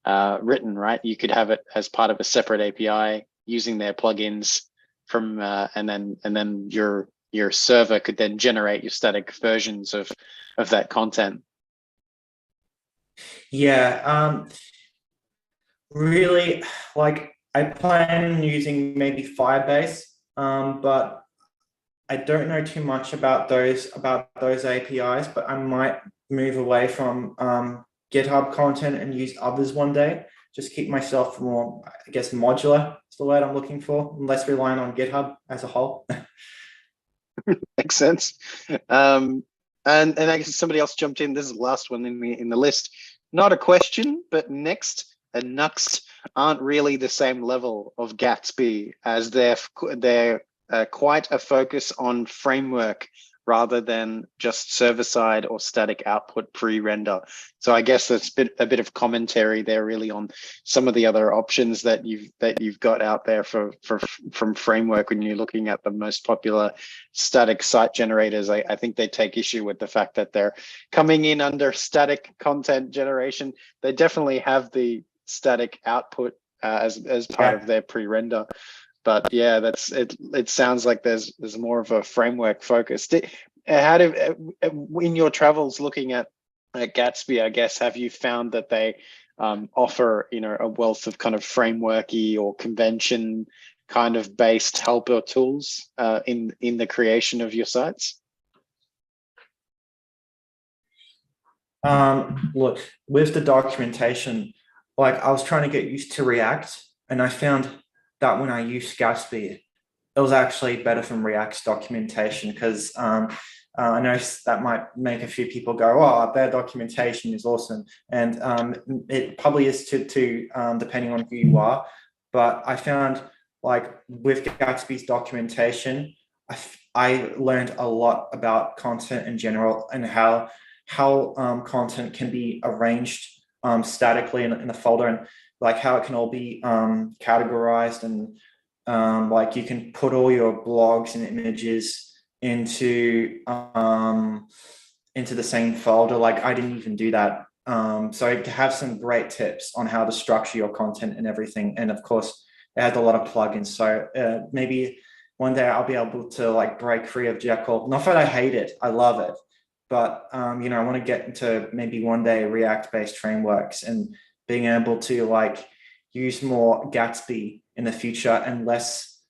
written, right? You could have it as part of a separate API using their plugins from and then your server could then generate your static versions of that content. Yeah, really, like I plan on using maybe Firebase, but I don't know too much about those APIs, but I might move away from GitHub content and use others one day. Just keep myself more, I guess, modular is the word I'm looking for, and less reliant on GitHub as a whole. Makes sense. And I guess somebody else jumped in. This is the last one in the list. Not a question, but Next and Nuxt aren't really the same level of Gatsby, as they're quite a focus on framework rather than just server-side or static output pre-render. So I guess that's a bit of commentary there, really, on some of the other options that you've got out there from framework when you're looking at the most popular static site generators. I think they take issue with the fact that they're coming in under static content generation. They definitely have the static output as part of their pre-render. But yeah, that's it. It sounds like there's more of a framework focus. In your travels looking at Gatsby, I guess, have you found that they offer a wealth of kind of frameworky or convention kind of based helper tools in the creation of your sites? Look, with the documentation, like I was trying to get used to React, and I found that when I used Gatsby, it was actually better from React's documentation, because I know that might make a few people go, oh, their documentation is awesome. And it probably is too, depending on who you are. But I found like with Gatsby's documentation, I learned a lot about content in general and how content can be arranged statically in a folder, and like how it can all be categorized, and like you can put all your blogs and images into the same folder. Like I didn't even do that. So to have some great tips on how to structure your content and everything. And of course, it has a lot of plugins. So maybe one day I'll be able to like break free of Jekyll. Not that I hate it, I love it. But I want to get into maybe one day React-based frameworks and being able to like, use more Gatsby in the future and less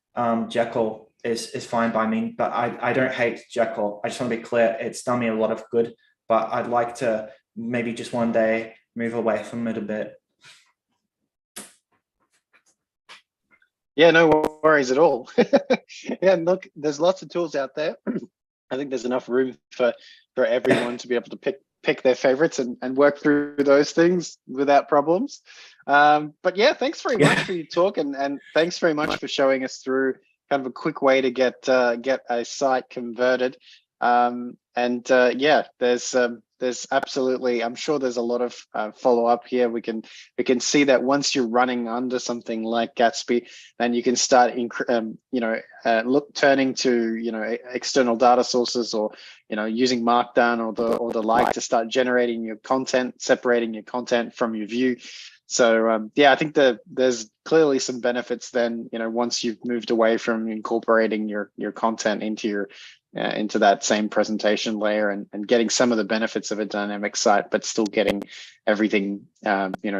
Jekyll is fine by me. But I don't hate Jekyll. I just want to be clear, it's done me a lot of good, but I'd like to maybe just one day move away from it a bit. Yeah, no worries at all. Yeah, look, there's lots of tools out there. I think there's enough room for everyone to be able to pick their favorites and work through those things without problems. But yeah, thanks very much for your talk, and thanks very much for showing us through kind of a quick way to get a site converted. Yeah, there's absolutely, I'm sure there's a lot of follow up here. We can see that once you're running under something like Gatsby, then you can start turning to external data sources, or using Markdown or the like to start generating your content, separating your content from your view. So yeah, I think there's clearly some benefits then, once you've moved away from incorporating your content into that same presentation layer, and getting some of the benefits of a dynamic site, but still getting everything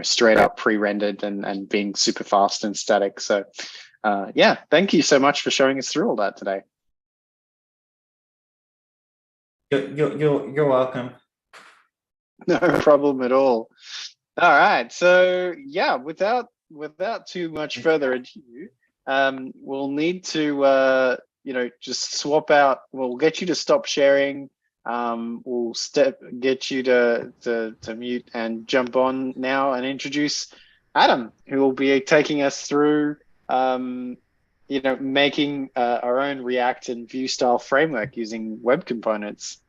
straight up pre-rendered and being super fast and static. So yeah, thank you so much for showing us through all that today. You're welcome. No problem at all. All right, so yeah, without too much further ado, we'll need to just swap out. We'll get you to stop sharing. We'll get you to mute and jump on now and introduce Adam, who will be taking us through making our own React and Vue style framework using web components.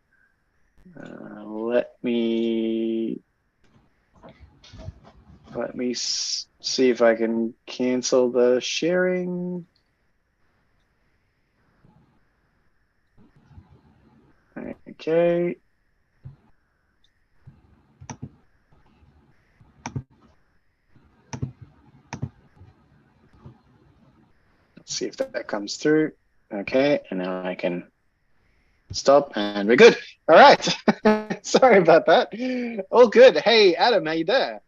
Let me see if I can cancel the sharing. Okay. Let's see if that comes through. Okay, and now I can stop, and we're good. All right. Sorry about that. All good. Hey, Adam, how you there?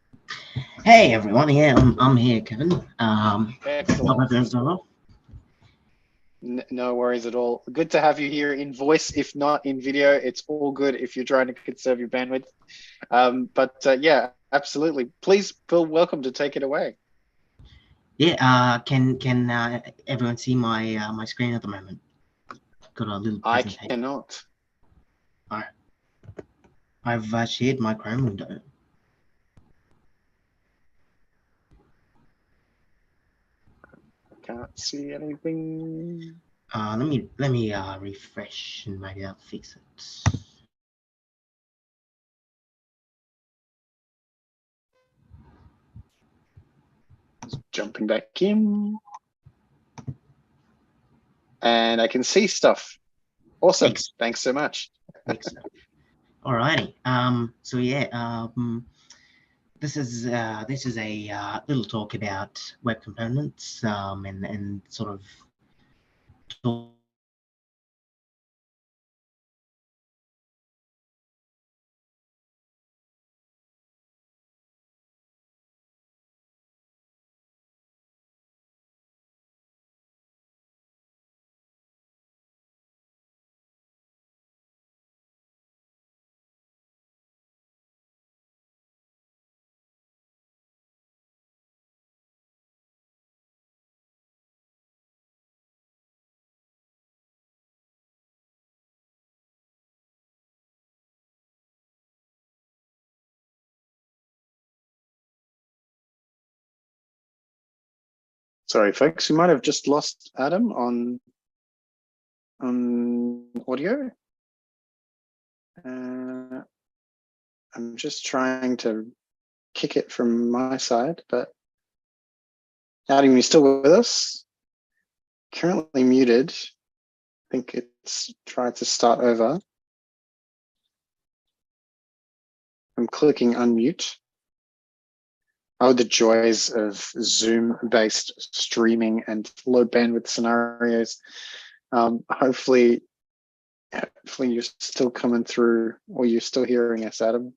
Hey everyone, yeah, I'm here, Kevin. Excellent. No worries at all. Good to have you here in voice, if not in video. It's all good if you're trying to conserve your bandwidth. Yeah, absolutely. Please feel welcome to take it away. Yeah, can everyone see my my screen at the moment? Got a little presentation. I cannot. All right. I've shared my Chrome window. Can't see anything. Let me refresh and maybe that'll fix it. Jumping back in. And I can see stuff. Awesome. Thanks so much. Alrighty. So yeah, this is a little talk about web components and sort of talk Sorry, folks, we might have just lost Adam on audio. I'm just trying to kick it from my side, but Adam, you still with us? Currently muted. I think it's tried to start over. I'm clicking unmute. Oh, the joys of Zoom-based streaming and low bandwidth scenarios. Hopefully you're still coming through, or you're still hearing us, Adam.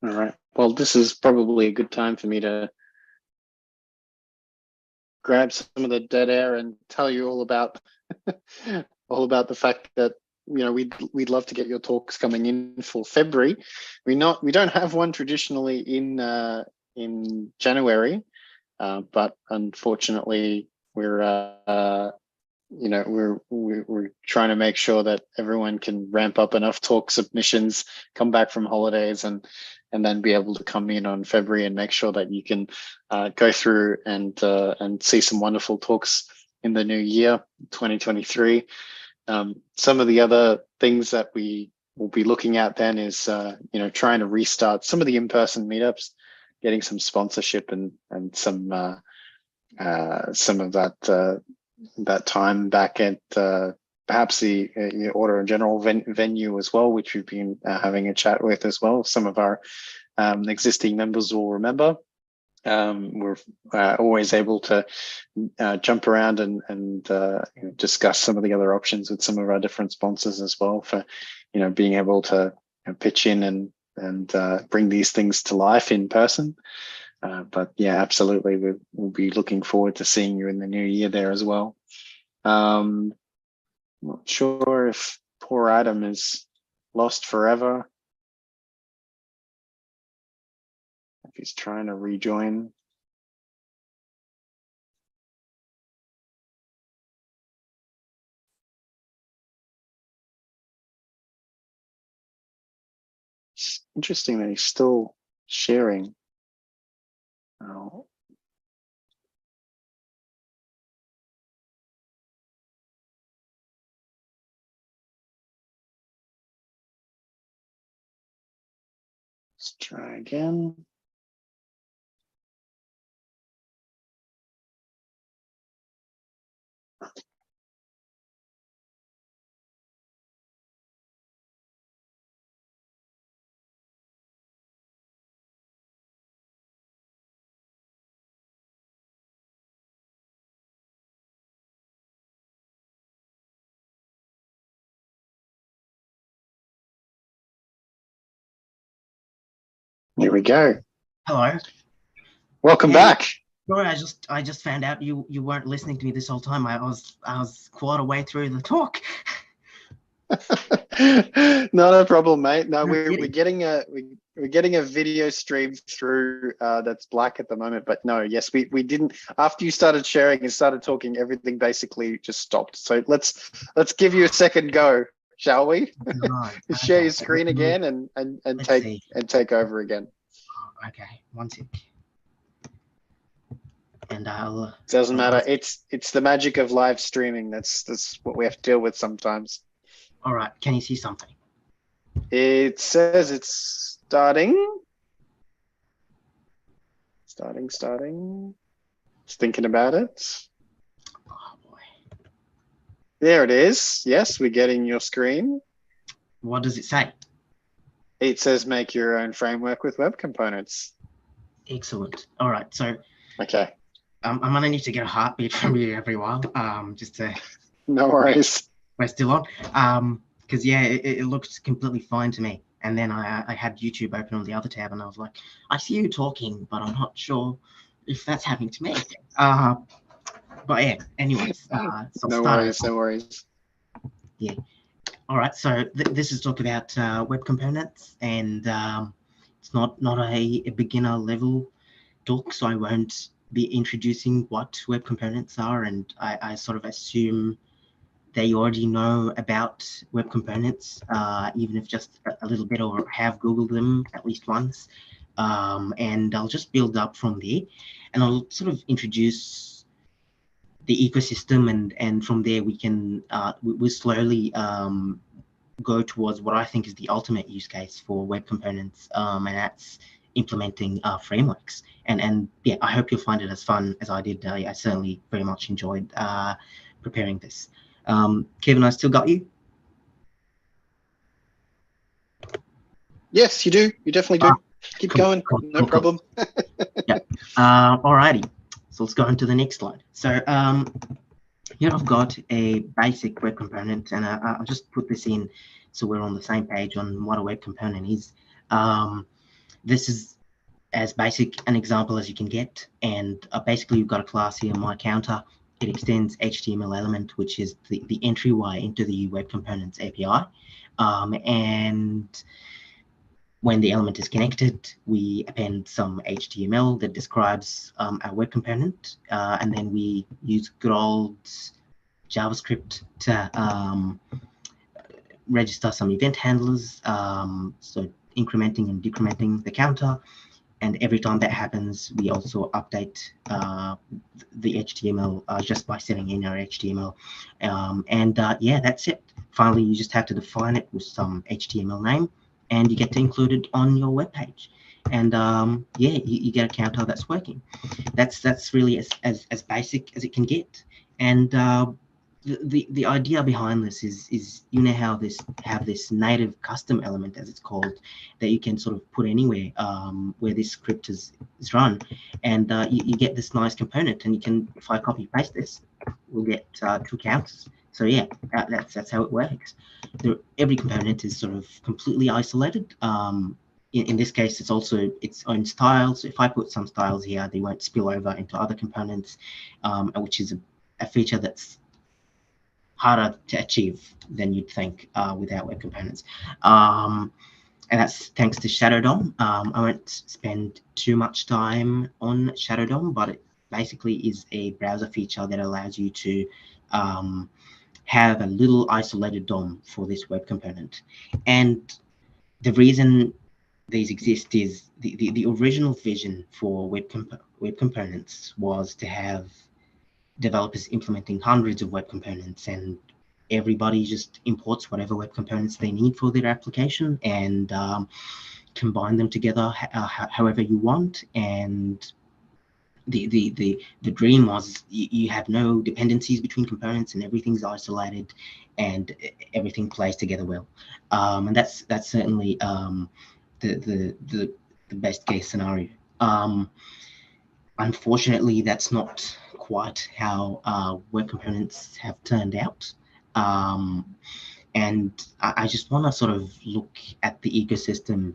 All right. Well, this is probably a good time for me to grab some of the dead air and tell you all about the fact that we'd love to get your talks coming in for February. We don't have one traditionally in January, but unfortunately we're trying to make sure that everyone can ramp up enough talk submissions, come back from holidays, and then be able to come in on February and make sure that you can go through and see some wonderful talks in the new year, 2023. Some of the other things that we will be looking at then is trying to restart some of the in-person meetups, getting some sponsorship and some of that time back at perhaps the Order in General venue as well, which we've been having a chat with as well. Some of our existing members will remember. We're always able to jump around and discuss some of the other options with some of our different sponsors as well for being able to pitch in and bring these things to life in person. But yeah, absolutely, we'll be looking forward to seeing you in the new year there as well. Not sure if poor Adam is lost forever. If he's trying to rejoin. It's interesting that he's still sharing. Oh. Let's try again. Here we go. Hello. Welcome back. Sorry, I just found out you weren't listening to me this whole time. I was quite a way through the talk. Not a problem, mate. No, we're getting a video stream through that's black at the moment. But no, yes, we didn't. After you started sharing and started talking, everything basically just stopped. So let's give you a second go, shall we? Right. Share your screen again and take over again. Okay, one sec. And I'll. Doesn't matter. It's the magic of live streaming. That's what we have to deal with sometimes. All right. Can you see something? It says it's starting. Starting. Just thinking about it. Oh boy. There it is. Yes, we're getting your screen. What does it say? It says make your own framework with web components. Excellent. All right. So. Okay. I'm gonna need to get a heartbeat from you every while. Just to. No worries. We're still on. Because yeah, it looks completely fine to me. And then I had YouTube open on the other tab, and I was like, I see you talking, but I'm not sure if that's happening to me. But yeah. Anyways, so no worries. Yeah. All right. So this is talk about web components, and it's not a beginner level talk, so I won't be introducing what web components are, and I sort of assume they already know about web components, even if just a little bit, or have Googled them at least once. And I'll just build up from there, and I'll sort of introduce the ecosystem, and from there we can we'll slowly go towards what I think is the ultimate use case for web components, and that's implementing frameworks. And yeah, I hope you'll find it as fun as I did. I certainly very much enjoyed preparing this. Kevin, I still got you? Yes, you do. You definitely do. Keep going. No problem. Yeah. Alrighty. So let's go into the next slide. So here I've got a basic web component, and I'll just put this in so we're on the same page on what a web component is. this is as basic an example as you can get. And basically, you've got a class here, myCounter. It extends HTML element, which is the entryway into the Web Components API. And when the element is connected, we append some HTML that describes our web component, and then we use good old JavaScript to register some event handlers, so incrementing and decrementing the counter. And every time that happens, we also update the HTML just by setting in our HTML. Yeah, that's it. Finally, you just have to define it with some HTML name, and you get to include it on your web page. And yeah, you get a counter that's working. That's really as basic as it can get. And the idea behind this is you know how have this native custom element, as it's called, that you can sort of put anywhere where this script is run, and you get this nice component, and you can, if I copy paste this, we'll get 2 counters. So yeah, that's how it works. Every component is sort of completely isolated. In this case, it's also its own style. So if I put some styles here, they won't spill over into other components, which is a feature that's harder to achieve than you'd think without web components. And that's thanks to Shadow DOM. I won't spend too much time on Shadow DOM, but it basically is a browser feature that allows you to have a little isolated DOM for this web component. And the reason these exist is the original vision for web components was to have developers implementing hundreds of web components, and everybody just imports whatever web components they need for their application and combine them together however you want. And the dream was you have no dependencies between components, and everything's isolated, and everything plays together well. And that's certainly the best case scenario. Unfortunately, that's not quite how web components have turned out. And I just want to sort of look at the ecosystem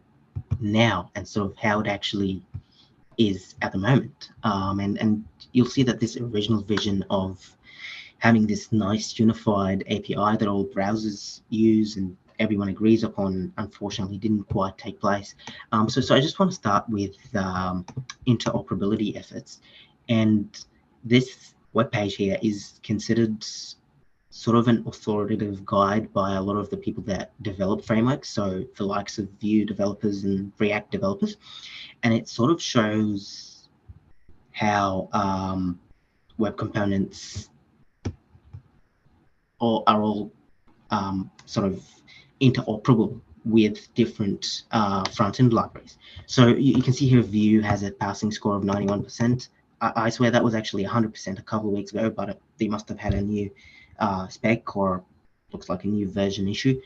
now and sort of how it actually is at the moment. And you'll see that this original vision of having this nice unified API that all browsers use and everyone agrees upon, unfortunately didn't quite take place. So I just want to start with interoperability efforts. And this webpage here is considered sort of an authoritative guide by a lot of the people that develop frameworks, so the likes of Vue developers and React developers. And it sort of shows how web components are all sort of interoperable with different front-end libraries. So you can see here Vue has a passing score of 91%. I swear that was actually 100% a couple of weeks ago, but they must have had a new spec, or looks like a new version issue.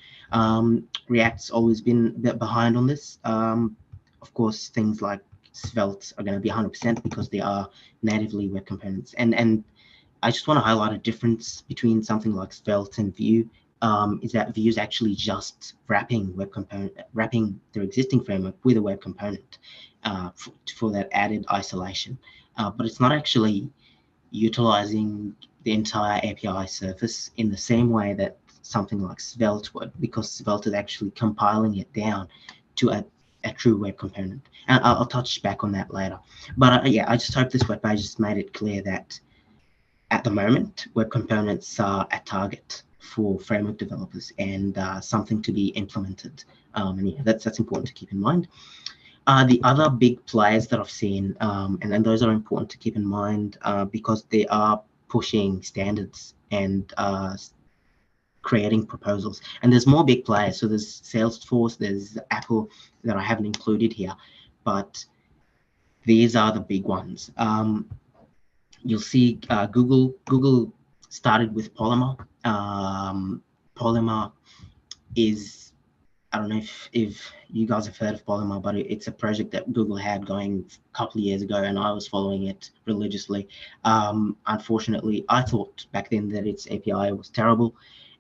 React's always been a bit behind on this. Of course, things like Svelte are going to be 100% because they are natively web components. And I just want to highlight a difference between something like Svelte and Vue. Is that Vue is actually just wrapping their existing framework with a web component for that added isolation. But it's not actually utilizing the entire API surface in the same way that something like Svelte would, because Svelte is actually compiling it down to a true web component. And I'll touch back on that later. But yeah, I just hope this webpage just made it clear that at the moment, web components are a target for framework developers and something to be implemented. And yeah, that's important to keep in mind. The other big players that I've seen, and those are important to keep in mind because they are pushing standards and creating proposals. And there's more big players. So there's Salesforce, there's Apple that I haven't included here, but these are the big ones. You'll see Google started with Polymer. Polymer is, I don't know if you guys have heard of Polymer, but it's a project that Google had going a couple of years ago, and I was following it religiously. Unfortunately, I thought back then that its API was terrible,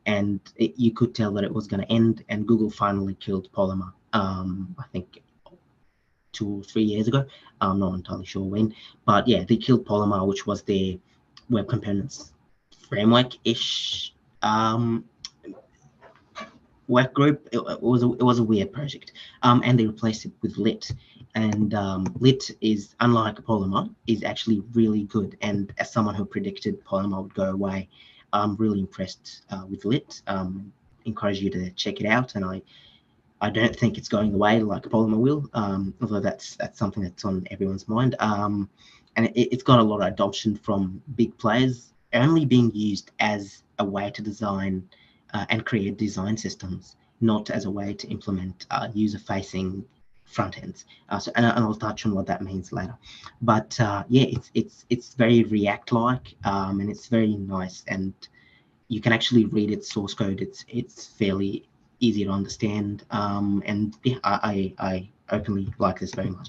and you could tell that it was going to end, and Google finally killed Polymer, I think 2 or 3 years ago. I'm not entirely sure when, but yeah, they killed Polymer, which was their web components framework-ish work group. It was a weird project, and they replaced it with Lit. And Lit is, unlike Polymer, is actually really good. And as someone who predicted Polymer would go away, I'm really impressed with Lit. Encourage you to check it out. And I don't think it's going away like Polymer will, although that's something that's on everyone's mind. And it's got a lot of adoption from big players, only being used as a way to design and create design systems, not as a way to implement user-facing front ends. And I'll touch on what that means later. But yeah, it's very React-like, and it's very nice, and you can actually read its source code. It's fairly easy to understand, and yeah, I openly like this very much.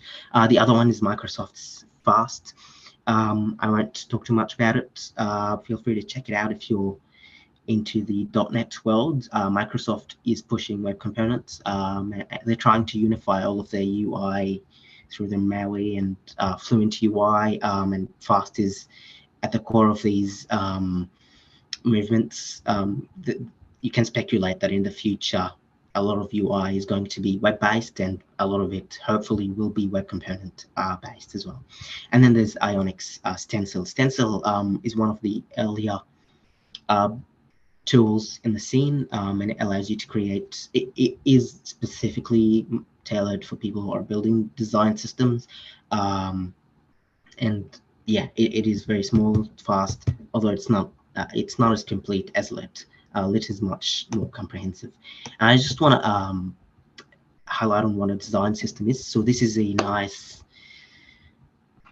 The other one is Microsoft's Fast. I won't talk too much about it. Feel free to check it out if you're into the .NET world. Microsoft is pushing web components. They're trying to unify all of their UI through the MAUI and Fluent UI, and Fast is at the core of these movements. You can speculate that in the future, a lot of UI is going to be web-based, and a lot of it hopefully will be web component based as well. And then there's Ionix Stencil. Stencil is one of the earlier tools in the scene, and it allows you to create, it is specifically tailored for people who are building design systems, and yeah, it is very small, fast, although it's not as complete as Lit. Lit is much more comprehensive. And I just want to highlight on what a design system is. So this is a nice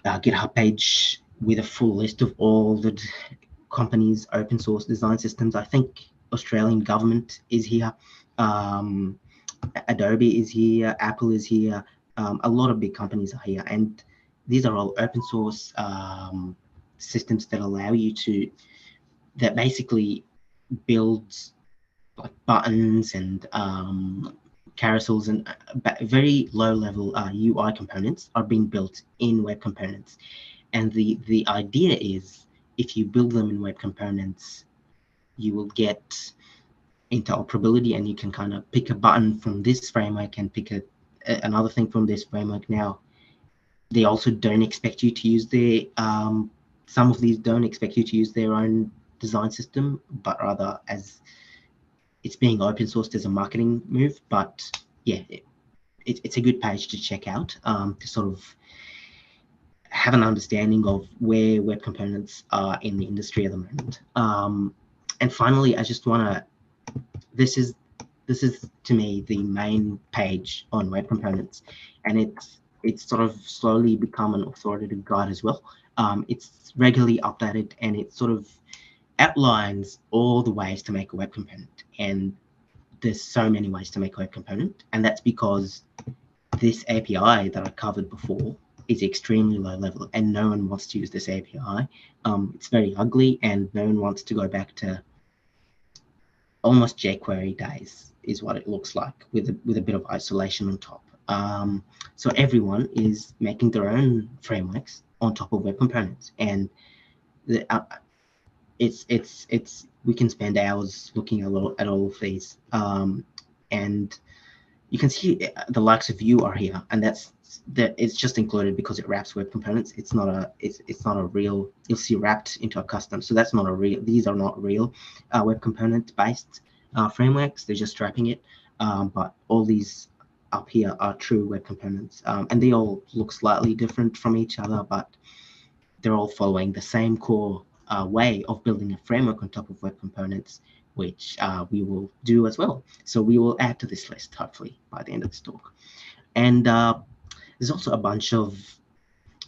GitHub page with a full list of all the companies' open source design systems. I think Australian government is here, Adobe is here, Apple is here, a lot of big companies are here, and these are all open source systems that allow you to, that basically builds like buttons and carousels and very low level UI components are being built in web components. And the idea is, if you build them in web components, you will get interoperability, and you can kind of pick a button from this framework and pick another thing from this framework. Now, they also don't expect you to use their, some of these don't expect you to use their own design system, but rather as it's being open sourced as a marketing move. But yeah, it's a good page to check out, to sort of have an understanding of where web components are in the industry at the moment. And finally, I just want to, this is to me the main page on web components, and it's sort of slowly become an authoritative guide as well. It's regularly updated, and it sort of outlines all the ways to make a web component. And there's so many ways to make a web component, and that's because this API that I covered before is extremely low level, and no one wants to use this API. It's very ugly, and no one wants to go back to almost jQuery days, is what it looks like, with a bit of isolation on top. So everyone is making their own frameworks on top of web components, and it's we can spend hours looking at all of these, and you can see the likes of Vue are here, and that it's just included because it wraps web components. It's not a real, you'll see wrapped into a custom, so that's not a real, these are not real web component based frameworks, they're just wrapping it, but all these up here are true web components, and they all look slightly different from each other, but they're all following the same core way of building a framework on top of web components, which we will do as well. So we will add to this list, hopefully, by the end of this talk. And there's also a bunch of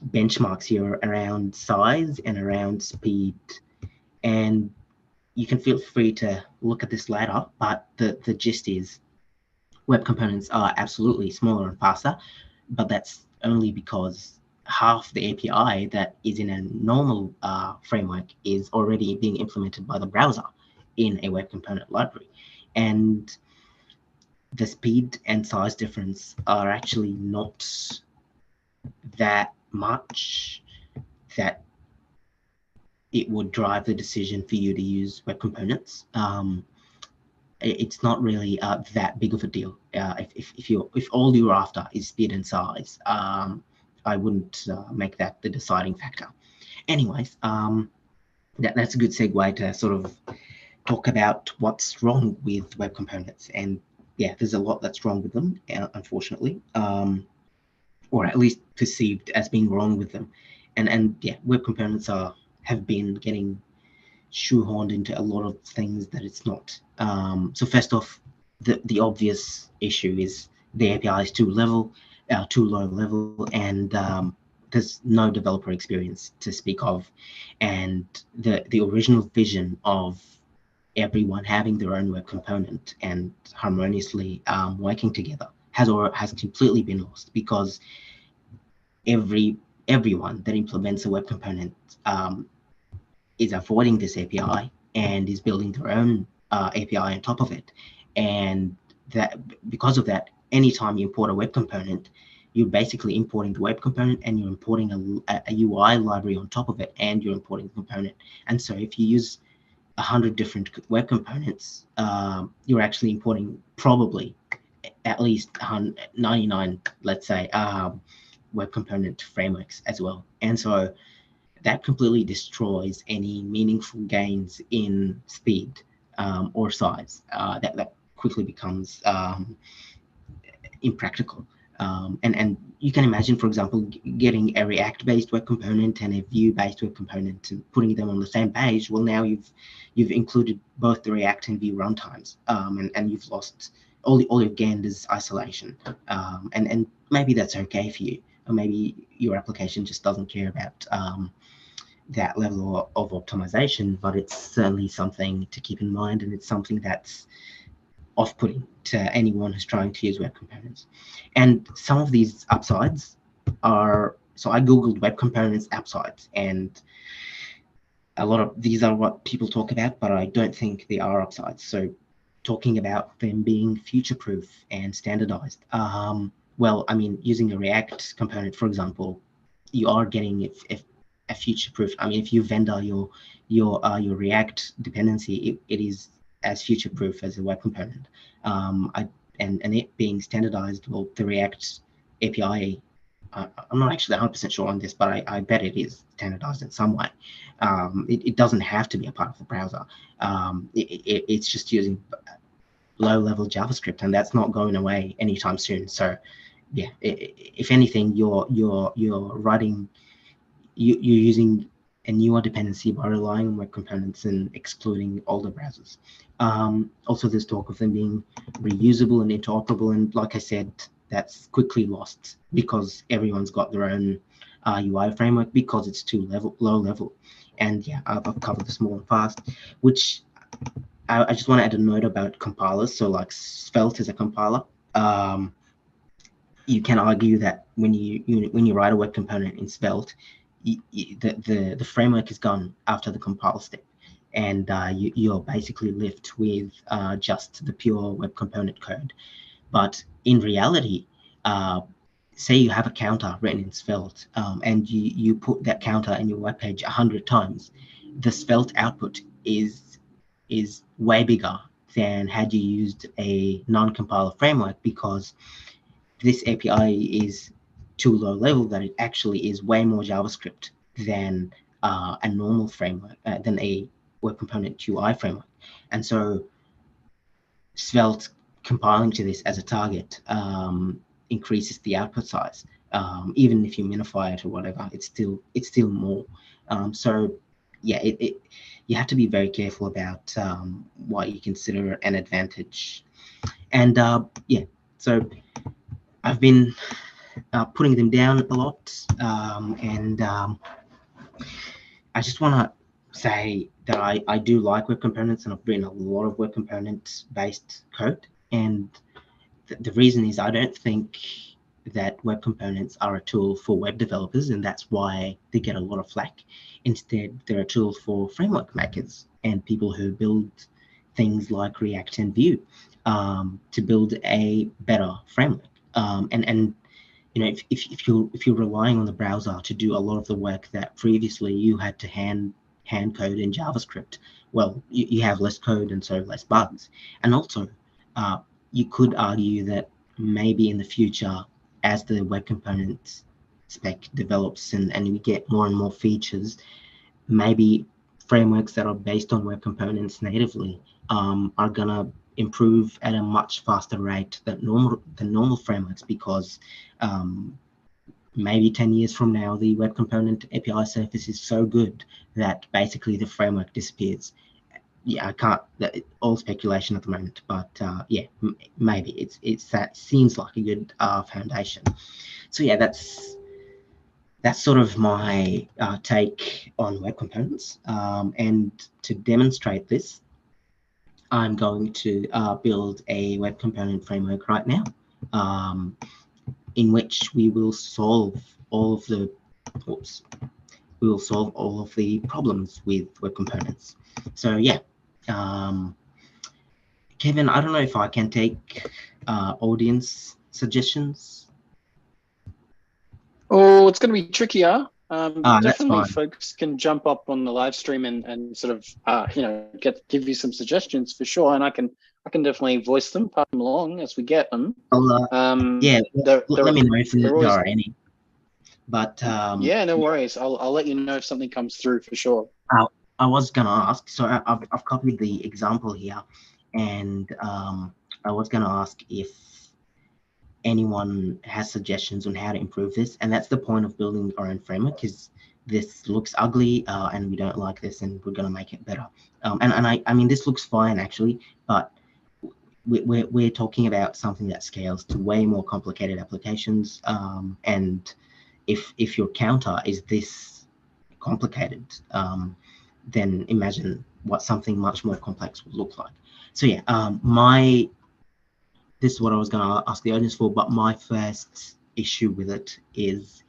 benchmarks here around size and around speed. And you can feel free to look at this later, but the gist is web components are absolutely smaller and faster, but that's only because half the API that is in a normal framework is already being implemented by the browser in a web component library. And the speed and size difference are actually not that much that it would drive the decision for you to use web components. It's not really that big of a deal. If all you're after is speed and size, I wouldn't make that the deciding factor. Anyways, that's a good segue to sort of talk about what's wrong with web components. And yeah, there's a lot that's wrong with them, unfortunately, or at least perceived as being wrong with them. And yeah, web components have been getting shoehorned into a lot of things that it's not. So first off, the obvious issue is the API is too low level, and there's no developer experience to speak of. And the original vision of everyone having their own web component and harmoniously working together has completely been lost, because everyone that implements a web component is avoiding this API and is building their own API on top of it. And that because of that, anytime you import a web component, you're basically importing the web component and you're importing a UI library on top of it, and you're importing the component. And so if you use 100 different web components, you're actually importing probably at least 99, let's say, web component frameworks as well. And so that completely destroys any meaningful gains in speed or size. That quickly becomes impractical. And you can imagine, for example, getting a React-based web component and a Vue-based web component and putting them on the same page. Well, now you've included both the React and Vue runtimes, and you've lost all you've gained is isolation. And maybe that's okay for you, or maybe your application just doesn't care about that level of optimization, but it's certainly something to keep in mind, and it's something that's off-putting to anyone who's trying to use web components. And some of these upsides are, so I googled web components upsides, and a lot of these are what people talk about, but I don't think they are upsides. So talking about them being future-proof and standardized. Well, I mean, using a React component, for example, you are getting a future-proof. I mean, if you vendor your React dependency, it is as future-proof as a web component. And it being standardized, well, the React API, I'm not actually 100% sure on this, but I bet it is standardized in some way. It doesn't have to be a part of the browser. It's just using low-level JavaScript, and that's not going away anytime soon. So, yeah, if anything, you're using a newer dependency by relying on web components and excluding older browsers. Also, there's talk of them being reusable and interoperable, and like I said, that's quickly lost because everyone's got their own UI framework because it's too low level. And yeah, I've covered this more and fast, which I just want to add a note about compilers. So like Svelte is a compiler. You can argue that when you write a web component in Svelte, the framework is gone after the compile step, and you're basically left with just the pure web component code. But in reality, say you have a counter written in Svelte, and you put that counter in your web page 100 times, the Svelte output is way bigger than had you used a non-compiler framework, because this API is too low level that it actually is way more JavaScript than a normal framework, than a web component UI framework. And so Svelte compiling to this as a target increases the output size. Even if you minify it or whatever, it's still more. So yeah, you have to be very careful about what you consider an advantage. And yeah, so I've been putting them down a lot, and I just want to say that I do like web components, and I've written a lot of web component based code. And the reason is I don't think that web components are a tool for web developers, and that's why they get a lot of flack. Instead, they're a tool for framework makers and people who build things like React and Vue to build a better framework. And if you're relying on the browser to do a lot of the work that previously you had to hand code in JavaScript, well, you have less code and so less bugs. And also, you could argue that maybe in the future, as the web components spec develops and we get more and more features, maybe frameworks that are based on web components natively are gonna improve at a much faster rate than normal frameworks, because maybe 10 years from now, the web component API surface is so good that basically the framework disappears. Yeah, I can't, all speculation at the moment, but yeah, maybe it's that seems like a good foundation. So yeah, that's sort of my take on web components. And to demonstrate this, I'm going to build a web component framework right now, in which we will solve all of the problems with web components. So yeah, Kevin, I don't know if I can take audience suggestions. Oh, it's going to be trickier. Definitely fine. folks can jump up on the live stream and sort of give you some suggestions for sure, and I can definitely voice them, pass them along as we get them. Yeah, let me know if there are any. But yeah, no worries. I'll let you know if something comes through for sure. I was gonna ask, so I've copied the example here, and I was gonna ask if anyone has suggestions on how to improve this. And that's the point of building our own framework, is this looks ugly and we don't like this, and we're going to make it better. And I mean, this looks fine actually, but we're talking about something that scales to way more complicated applications. And if your counter is this complicated, then imagine what something much more complex would look like. So yeah, this is what I was going to ask the audience for, but my first issue with it is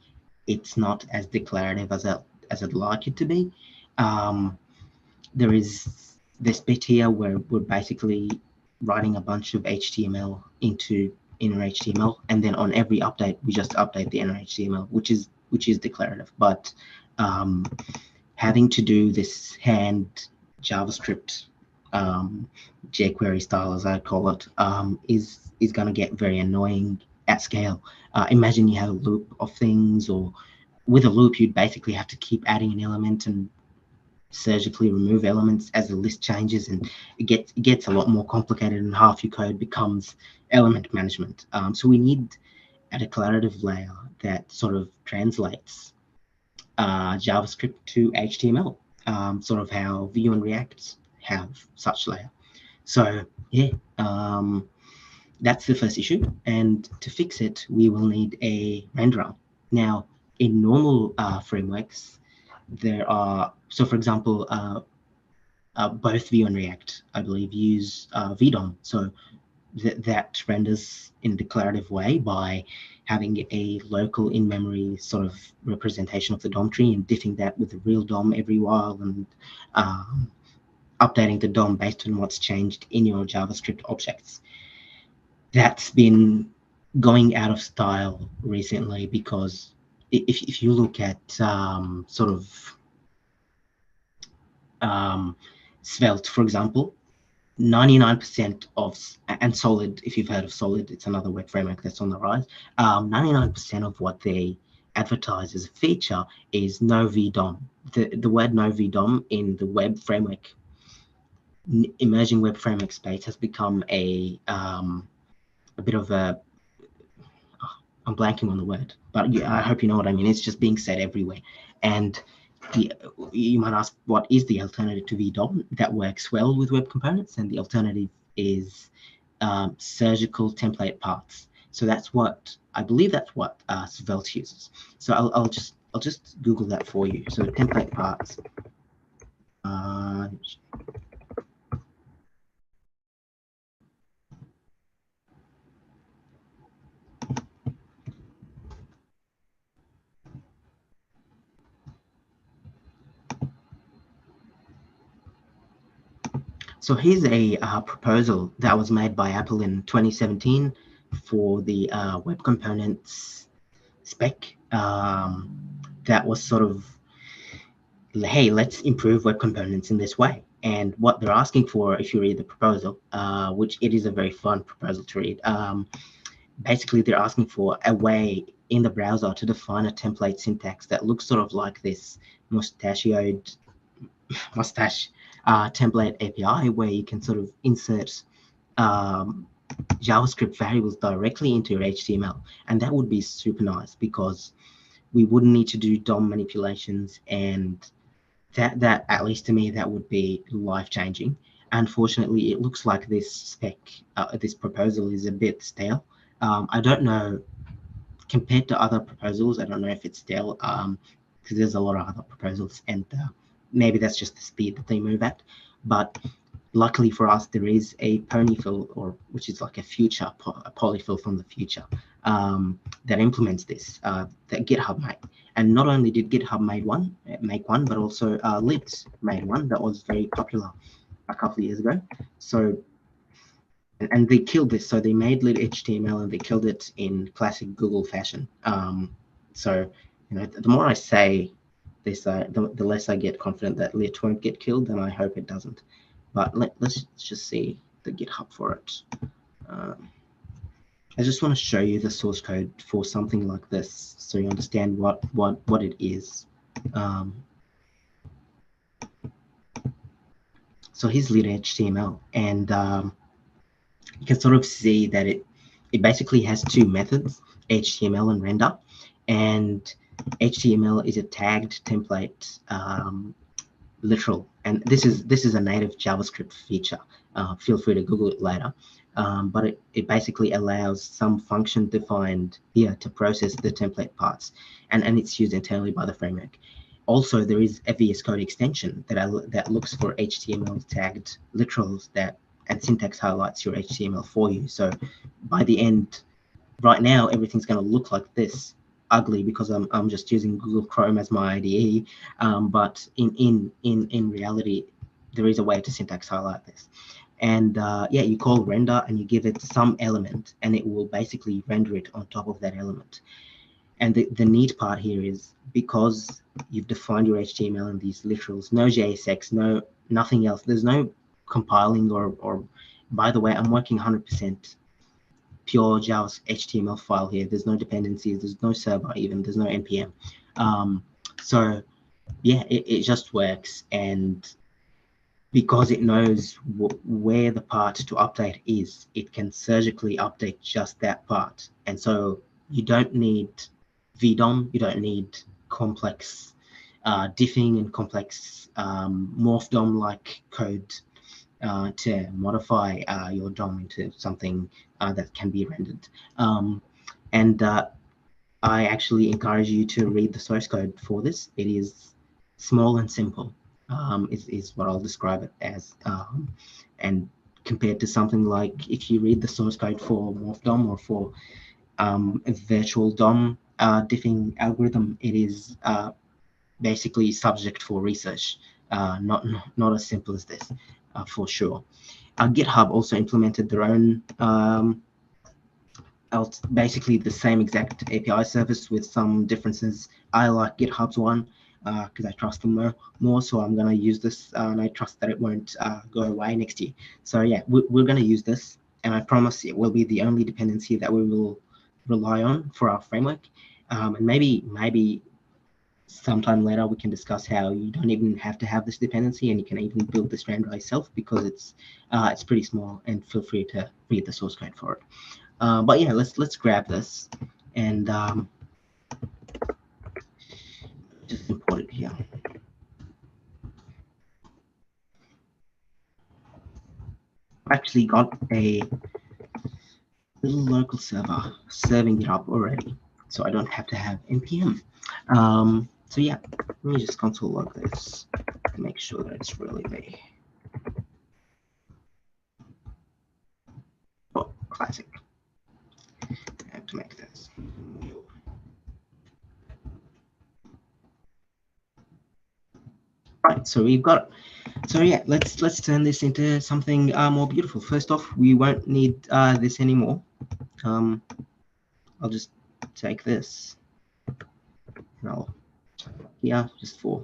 it's not as declarative as I'd like it to be. There is this bit here where we're basically writing a bunch of HTML into inner HTML, and then on every update we just update the inner HTML, which is declarative. But having to do this hand JavaScript jQuery style, as I call it, is going to get very annoying at scale. Imagine you have a loop of things, or with a loop you'd basically have to keep adding an element and surgically remove elements as the list changes, and it gets a lot more complicated, and half your code becomes element management. So we need a declarative layer that sort of translates JavaScript to HTML, sort of how Vue and React have such layer. So yeah, that's the first issue, and to fix it we will need a renderer. Now in normal frameworks there are, so for example, both Vue and React I believe use VDOM, so that renders in a declarative way by having a local in-memory sort of representation of the DOM tree and diffing that with the real DOM every while, and updating the DOM based on what's changed in your JavaScript objects. That's been going out of style recently, because if you look at sort of Svelte, for example, 99% of, and Solid, if you've heard of Solid, it's another web framework that's on the rise, 99% of what they advertise as a feature is no VDOM. The word no VDOM in the web framework, emerging web framework space has become a bit of a, I'm blanking on the word, but yeah, I hope you know what I mean. It's just being said everywhere. And you might ask, what is the alternative to VDOM that works well with web components? And the alternative is surgical template parts. So that's what I believe that's what Svelte uses. So I'll just Google that for you. So template parts. So here's a proposal that was made by Apple in 2017 for the web components spec that was sort of, hey, let's improve web components in this way. And what they're asking for, if you read the proposal, which it is a very fun proposal to read, basically they're asking for a way in the browser to define a template syntax that looks sort of like this mustache template API, where you can sort of insert JavaScript variables directly into your HTML. And that would be super nice, because we wouldn't need to do DOM manipulations, and that at least to me, that would be life-changing. Unfortunately, it looks like this spec, this proposal is a bit stale. I don't know, compared to other proposals, I don't know if it's stale, because there's a lot of other proposals, and maybe that's just the speed that they move at. But luckily for us, there is a ponyfill, or which is like a future, a polyfill from the future, that implements this, that GitHub made. And not only did GitHub make one, but also Lit made one that was very popular a couple of years ago. So, and they killed this. So they made Lit HTML and they killed it in classic Google fashion. So, you know, the more I say this, the less I get confident that Lit won't get killed, and I hope it doesn't. But let's just see the GitHub for it. I just want to show you the source code for something like this, so you understand what it is. So here's Lit HTML, and you can sort of see that it basically has two methods, HTML and render. And HTML is a tagged template literal, and this is a native JavaScript feature. Feel free to Google it later. But it basically allows some function defined here to process the template parts, and it's used internally by the framework. Also, there is a VS Code extension that looks for HTML tagged literals and syntax highlights your HTML for you. So by the end, right now, everything's going to look like this, ugly, because I'm just using Google Chrome as my IDE. But in reality, there is a way to syntax highlight this. And yeah, you call render and you give it some element, and it will basically render it on top of that element. And the neat part here is, because you've defined your HTML in these literals, no JSX, nothing else. There's no compiling or by the way, I'm working 100% pure JavaScript HTML file here. There's no dependencies, there's no server even, there's no NPM. So yeah, it just works. And because it knows where the part to update is, it can surgically update just that part. And so you don't need VDOM, you don't need complex diffing and complex morph DOM-like code to modify your DOM into something that can be rendered. And I actually encourage you to read the source code for this. It is small and simple, is what I'll describe it as. And compared to something like, if you read the source code for morph DOM or for a virtual DOM diffing algorithm, it is basically subject for research, not as simple as this, for sure. GitHub also implemented their own, basically the same exact API service with some differences. I like GitHub's one because I trust them more, so I'm going to use this, and I trust that it won't go away next year. So yeah, we're going to use this, and I promise it will be the only dependency that we will rely on for our framework. And maybe sometime later we can discuss how you don't even have to have this dependency, and you can even build this render yourself, because it's pretty small. And feel free to read the source code for it. But yeah, let's grab this and just import it here. I actually got a little local server serving it up already, so I don't have to have npm. So yeah, let me just console log this to make sure that it's really there. Oh, classic. I have to make this. Right, so we've got. So yeah, let's turn this into something more beautiful. First off, we won't need this anymore. I'll just take this I'll here just for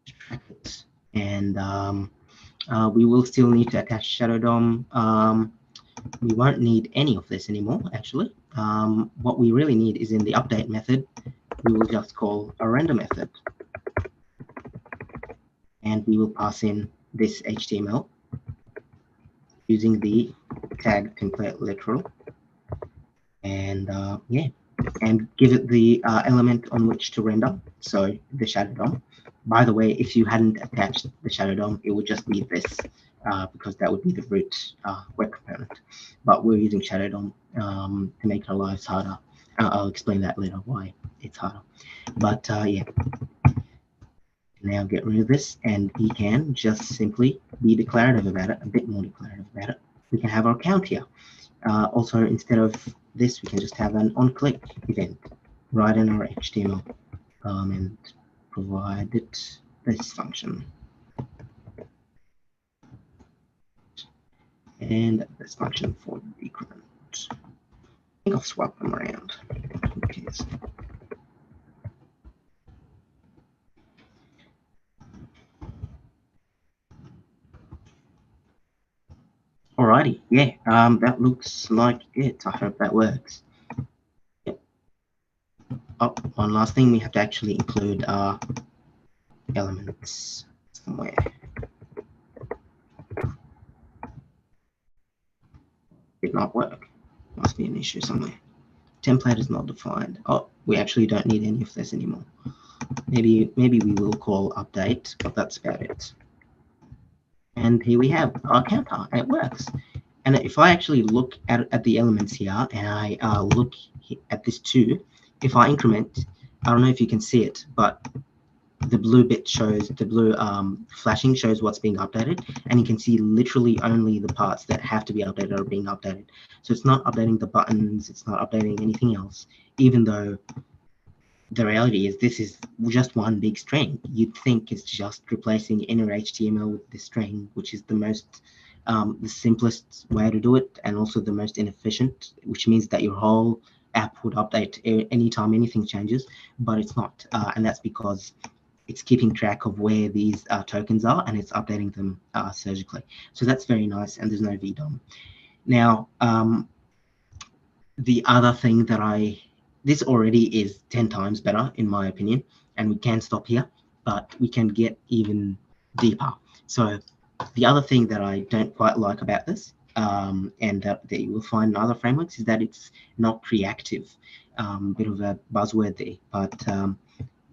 track it. And we will still need to attach shadow DOM. We won't need any of this anymore, actually. What we really need is in the update method, we will just call a render method. And we will pass in this HTML using the tag template literal. And yeah, and give it the element on which to render, so the shadow DOM. By the way, if you hadn't attached the shadow DOM, it would just be this, because that would be the root web component. But we're using shadow DOM to make our lives harder. I'll explain that later why it's harder. But yeah, now get rid of this, and we can just simply be declarative about it, a bit more declarative about it. We can have our count here. Also, instead of this, we can just have an on-click event right in our HTML and provide it this function. And this function for decrement. I think I'll swap them around. Okay. Alrighty, yeah, that looks like it. I hope that works. Yep. Oh, one last thing, we have to actually include our elements somewhere. Did not work. Must be an issue somewhere. Template is not defined. Oh, we actually don't need any of this anymore. Maybe we will call update, but that's about it. And here we have our counter, and it works. And if I actually look at the elements here, and I look at this too, if I increment, I don't know if you can see it, but the blue bit shows, the blue flashing shows what's being updated, and you can see literally only the parts that have to be updated are being updated. So it's not updating the buttons, it's not updating anything else, even though the reality is this is just one big string. You'd think it's just replacing inner HTML with this string, which is the most, the simplest way to do it, and also the most inefficient, which means that your whole app would update anytime anything changes, but it's not. And that's because it's keeping track of where these tokens are, and it's updating them surgically. So that's very nice, and there's no VDOM. Now, the other thing that this already is 10 times better, in my opinion, and we can stop here, but we can get even deeper. So the other thing that I don't quite like about this, and that you will find in other frameworks, is that it's not reactive. Bit of a buzzword there, but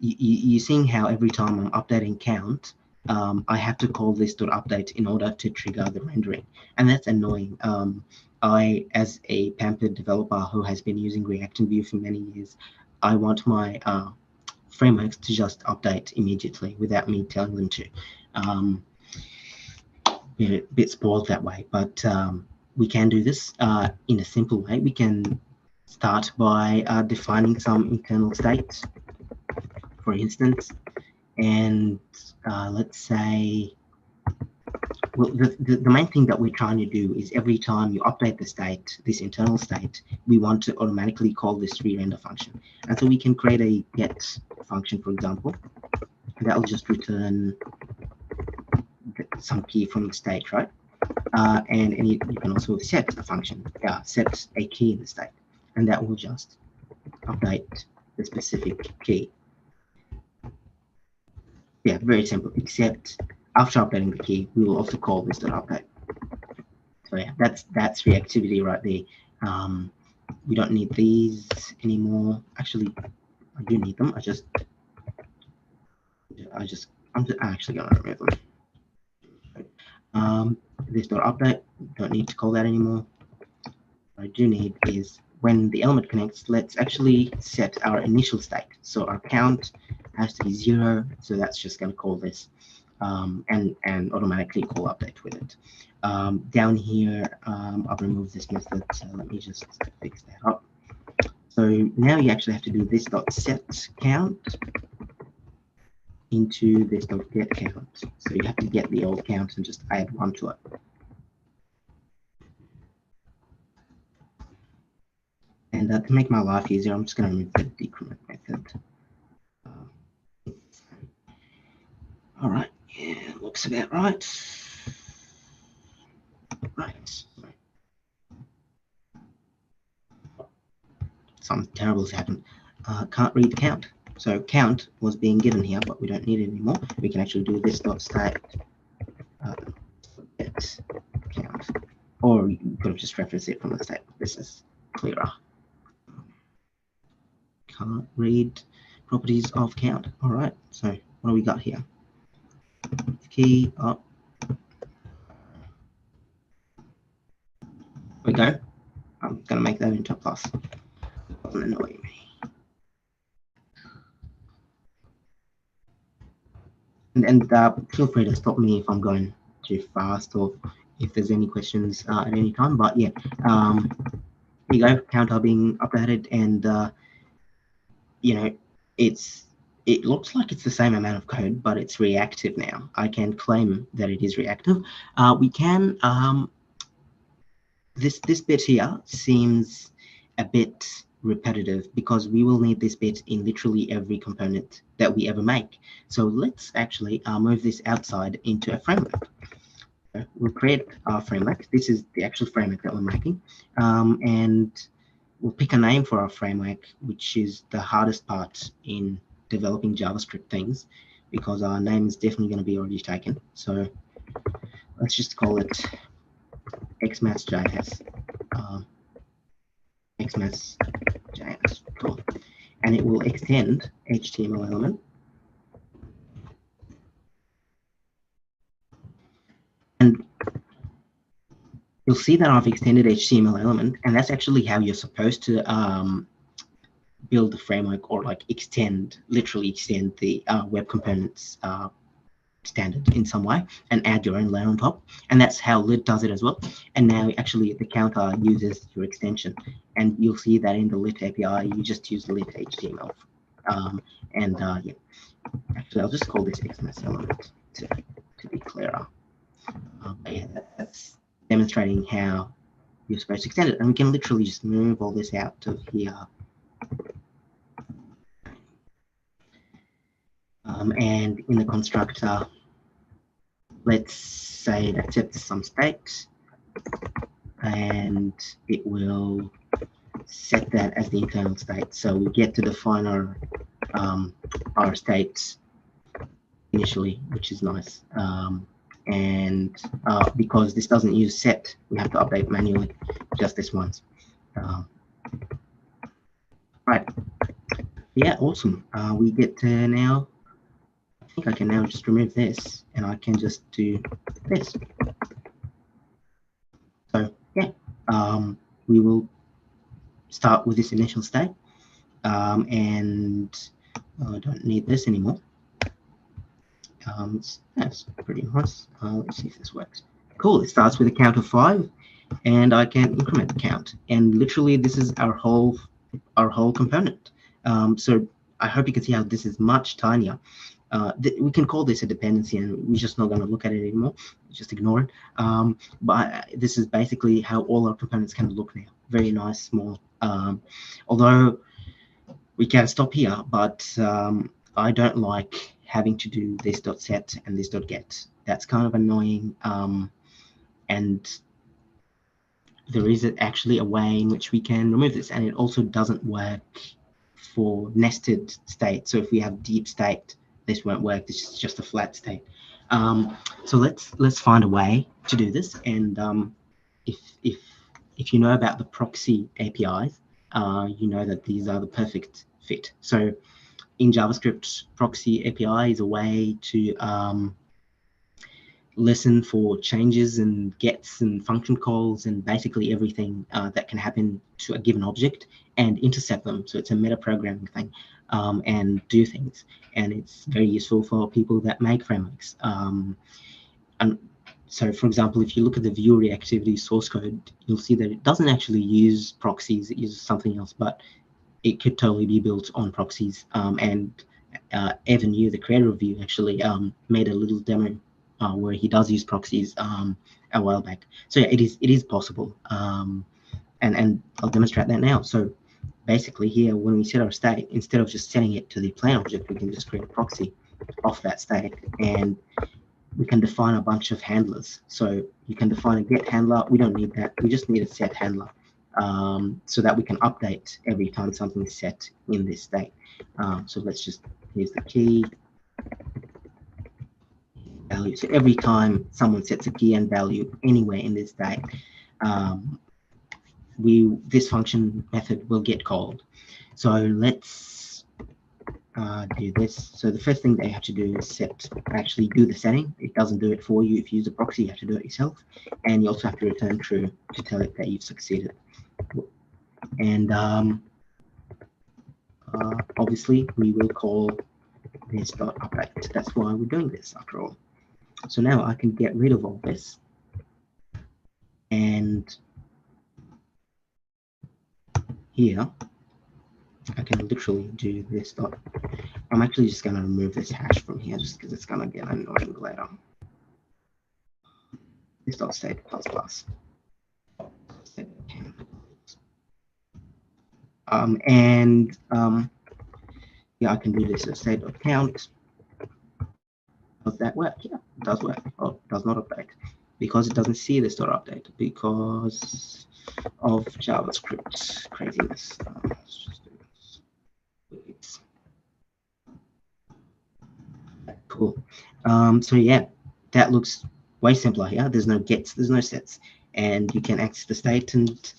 you're seeing how every time I'm updating count, I have to call this .update in order to trigger the rendering, and that's annoying. I, as a pampered developer who has been using React and Vue for many years, I want my frameworks to just update immediately without me telling them to. A bit spoiled that way, but we can do this in a simple way. We can start by defining some internal states, for instance, and let's say, well, the main thing that we're trying to do is every time you update the state, this internal state, we want to automatically call this re-render function. And so we can create a get function, for example, that will just return some key from the state, right? And you can also set a function, set a key in the state, and that will just update the specific key. Yeah, very simple, except after updating the key, we will also call this .update. So yeah, that's reactivity right there. We don't need these anymore. Actually, I do need them. I'm actually gonna remove them. This .update, don't need to call that anymore. What I do need is when the element connects, let's actually set our initial state. So our count has to be 0. So that's just going to call this and automatically call update with it. Down here, I'll remove this method. So let me just fix that up. So now you actually have to do this .set count into this .get count. So you have to get the old count and just add 1 to it. And And to make my life easier, I'm just going to remove the decrement method. All right, yeah, looks about right. Right. Something terrible has happened. Can't read count. So count was being given here, but we don't need it anymore. We can actually do this dot state count, or you could have just referenced it from the state. This is clearer. Can't read properties of count. All right. So what do we got here? Key up. There we go. I'm going to make that into a plus. Doesn't annoy me. And feel free to stop me if I'm going too fast or if there's any questions at any time. But yeah, there you go. Counter being updated, and you know, it looks like it's the same amount of code, but it's reactive now. I can claim that it is reactive. We can. This bit here seems a bit repetitive because we will need this bit in literally every component that we ever make. So let's actually move this outside into a framework. We'll create our framework. This is the actual framework that we're making. And we'll pick a name for our framework, which is the hardest part in developing JavaScript things, because our name is definitely going to be already taken. So let's just call it xmath.js. xmath.js, cool. And it will extend HTML element. And you'll see that I've extended HTML element, and that's actually how you're supposed to build the framework, or like literally extend the web components standard in some way and add your own layer on top. And that's how Lit does it as well. And now actually the counter uses your extension, and you'll see that in the Lit API you just use Lit HTML. Yeah, actually I'll just call this XMS element to be clearer. Yeah, that's demonstrating how you're supposed to extend it, and we can literally just move all this out of here. And in the constructor, let's say it accepts some state, and it will set that as the internal state. So we get to define our states initially, which is nice. And because this doesn't use set, we have to update manually just this once. Right. Yeah, awesome. We get to now. I think I can now just remove this, and I can just do this. So yeah, we will start with this initial state, and I don't need this anymore. That's pretty nice. Let's see if this works. Cool. It starts with a count of 5, and I can increment the count. And literally, this is our whole component. So I hope you can see how this is much tinier. We can call this a dependency, and we're just not going to look at it anymore. Just ignore it. But this is basically how all our components can look now. Very nice, small. Although we can stop here, but I don't like having to do this dot set and this dot get. That's kind of annoying. And there is actually a way in which we can remove this, and it also doesn't work for nested state. So if we have deep state, this won't work. This is just a flat state. So let's find a way to do this. And if you know about the proxy APIs, you know that these are the perfect fit. So in JavaScript, proxy API is a way to listen for changes and gets and function calls and basically everything that can happen to a given object and intercept them. So it's a meta-programming thing, and do things. And it's very useful for people that make frameworks. And so, for example, if you look at the Vue reactivity source code, you'll see that it doesn't actually use proxies. It uses something else, but it could totally be built on proxies. And Evan Yu, the creator of Vue, actually made a little demo where he does use proxies a while back. So yeah, it is possible, and I'll demonstrate that now. So basically here, when we set our state, instead of just setting it to the plain object, we can just create a proxy off that state, and we can define a bunch of handlers. So you can define a get handler. We don't need that. We just need a set handler, so that we can update every time something is set in this state. So let's just, here's the key value. So every time someone sets a key and value anywhere in this state, this function method will get called. So let's do this. So the first thing that you have to do is actually do the setting. It doesn't do it for you. If you use a proxy, you have to do it yourself. And you also have to return true to tell it that you've succeeded. And obviously, we will call this .update. That's why we're doing this after all. So now I can get rid of all this. And here, I can literally do this dot. I'm actually just going to remove this hash from here just because it's going to get annoying later. This dot state plus plus. Yeah, I can do this as state of count. Does that work? Yeah, it does work. Oh, it does not update because it doesn't see this dot update because of JavaScript craziness. Let's just do this. Cool. So yeah, that looks way simpler here. There's no gets, there's no sets, and you can access the state, and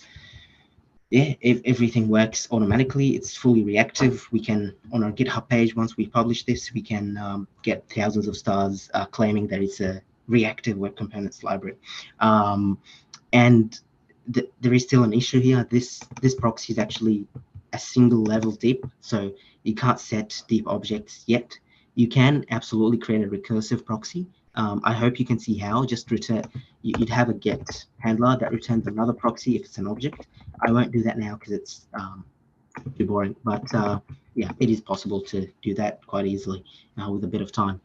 yeah, if everything works automatically, it's fully reactive. We can, on our GitHub page, once we publish this, we can get thousands of stars claiming that it's a reactive web components library. And there is still an issue here. This proxy is actually a single level deep, so you can't set deep objects yet. You can absolutely create a recursive proxy. I hope you can see how. Just return, you'd have a get handler that returns another proxy if it's an object. I won't do that now because it's too boring, but yeah, it is possible to do that quite easily with a bit of time.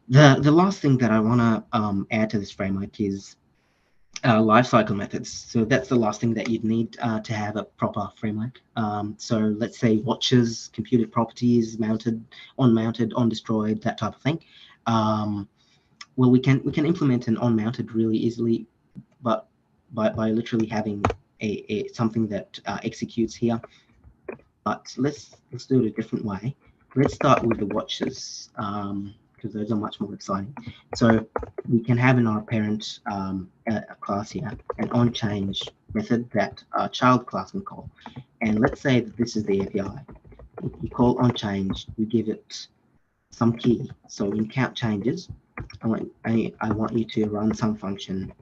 The last thing that I want to add to this framework is lifecycle methods. So that's the last thing that you'd need to have a proper framework. So let's say watches, computed properties, mounted, on destroyed, that type of thing. Well, we can implement an on mounted really easily, but by literally having something that executes here. But let's do it a different way. Let's start with the watches, because those are much more exciting. So we can have in our parent class here an onChange method that our child class can call. And let's say that this is the API. We call onChange, we give it some key. So in count changes, I want you to run some function.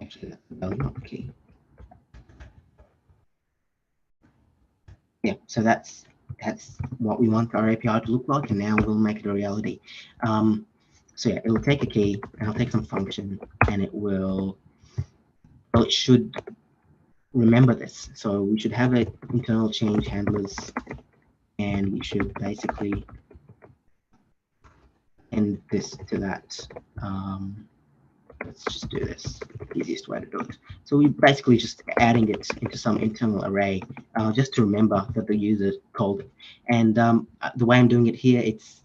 Actually, that's the value, not the key. Yeah, so that's what we want our API to look like, and now we'll make it a reality. So yeah, it will take a key, and I'll take some function, and it will, well, it should remember this. So we should have internal change handlers, and we should basically end this to that. Let's just do this, easiest way to do it. So we're basically just adding it into some internal array, just to remember that the user called it. And the way I'm doing it here, it's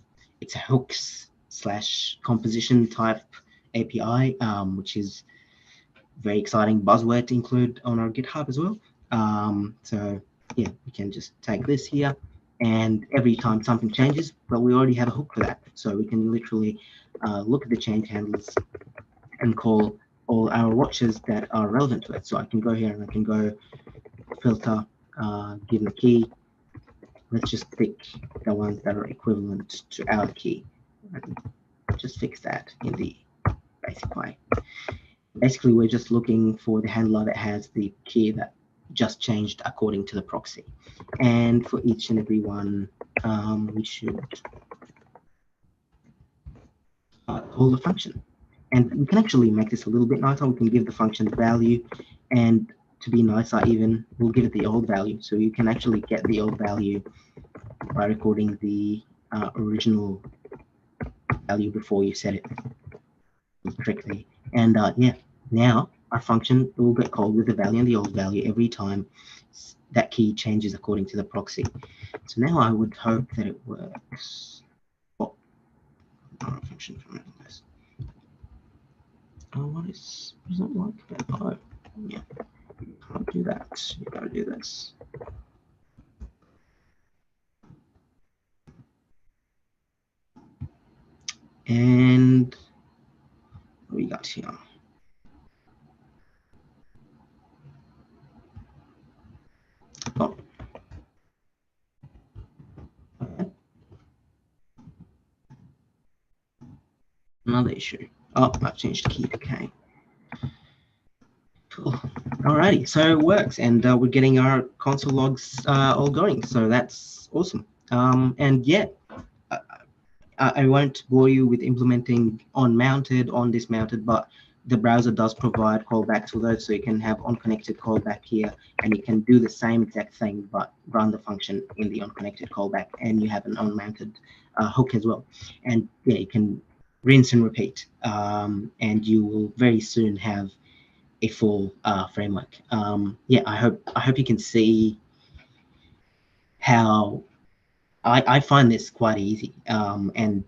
a hooks/composition type API, which is very exciting buzzword to include on our GitHub as well. So yeah, we can just take this here, and every time something changes, well, we already have a hook for that. So we can literally look at the change handlers and call all our watches that are relevant to it. So I can go here and I can go filter, give them a key. Let's just pick the ones that are equivalent to our key. Just fix that in the basic way. Basically, we're just looking for the handler that has the key that just changed according to the proxy. And for each and every one, we should call the function. And we can actually make this a little bit nicer. We can give the function the value, and to be nicer even, we'll give it the old value. So you can actually get the old value by recording the original value before you set it. correctly. And yeah, now our function will get called with the value and the old value every time that key changes according to the proxy. So now I would hope that it works. Oh, our function from this. Oh, what does it like about? Oh, yeah, you can't do that. You gotta do this. And what we got here? Oh. Okay. Another issue. Oh, I've changed the key to K. Cool. Alrighty, so it works, and we're getting our console logs all going, so that's awesome. And yeah, I won't bore you with implementing on mounted, on dismounted, but the browser does provide callback to those, so you can have on-connected callback here, and you can do the same exact thing, but run the function in the on-connected callback, and you have an on-mounted hook as well. And yeah, you can rinse and repeat, and you will very soon have a full framework. Yeah, I hope you can see how I find this quite easy, and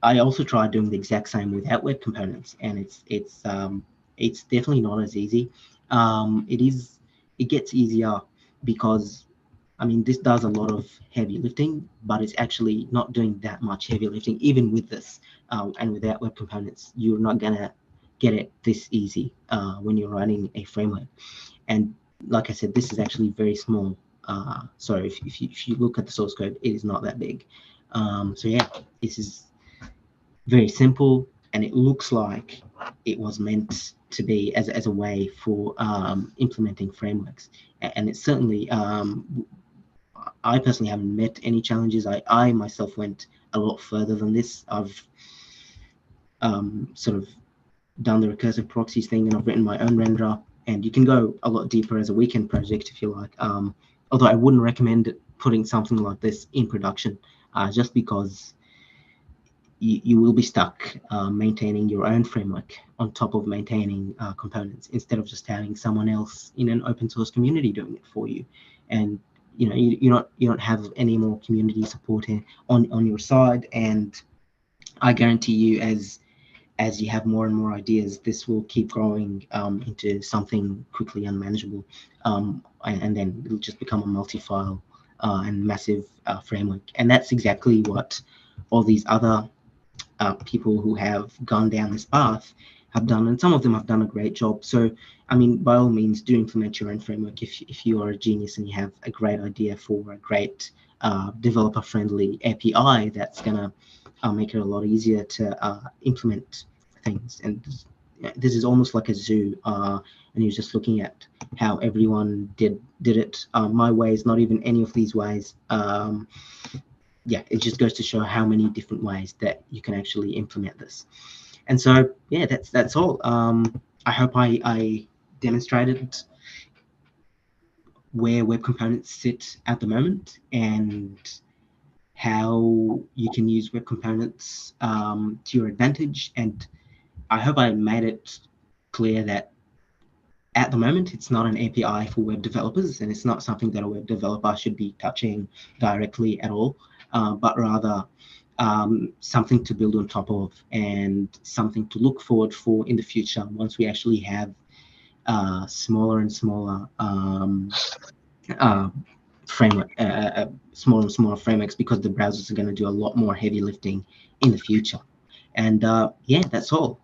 I also tried doing the exact same without web components, and it's definitely not as easy. It gets easier because I mean this does a lot of heavy lifting, but it's actually not doing that much heavy lifting. Even with this and without web components, you're not gonna get it this easy when you're writing a framework. And like I said, this is actually very small. So if you look at the source code, it is not that big. So yeah, this is very simple, and it looks like it was meant to be as a way for implementing frameworks. And it's certainly, I personally haven't met any challenges. I myself went a lot further than this. I've sort of done the recursive proxies thing, and I've written my own renderer. And you can go a lot deeper as a weekend project if you like. Although I wouldn't recommend putting something like this in production, just because you will be stuck maintaining your own framework on top of maintaining components, instead of just having someone else in an open source community doing it for you. And you know, you don't have any more community support on your side. And I guarantee you, as you have more and more ideas, this will keep growing into something quickly unmanageable, and then it'll just become a multi-file and massive framework. And that's exactly what all these other people who have gone down this path have done, and some of them have done a great job. So I mean, by all means, do implement your own framework if you are a genius and you have a great idea for a great developer-friendly API that's gonna make it a lot easier to implement things. And this is almost like a zoo, and you're just looking at how everyone did it. My way is not even any of these ways. Yeah, it just goes to show how many different ways that you can actually implement this. And so yeah, that's all. I hope I demonstrated where web components sit at the moment, and how you can use web components to your advantage. And I hope I made it clear that at the moment, it's not an API for web developers, and it's not something that a web developer should be touching directly at all, but rather something to build on top of, and something to look forward for in the future once we actually have smaller and smaller framework, smaller and smaller frameworks, because the browsers are going to do a lot more heavy lifting in the future. And yeah, that's all.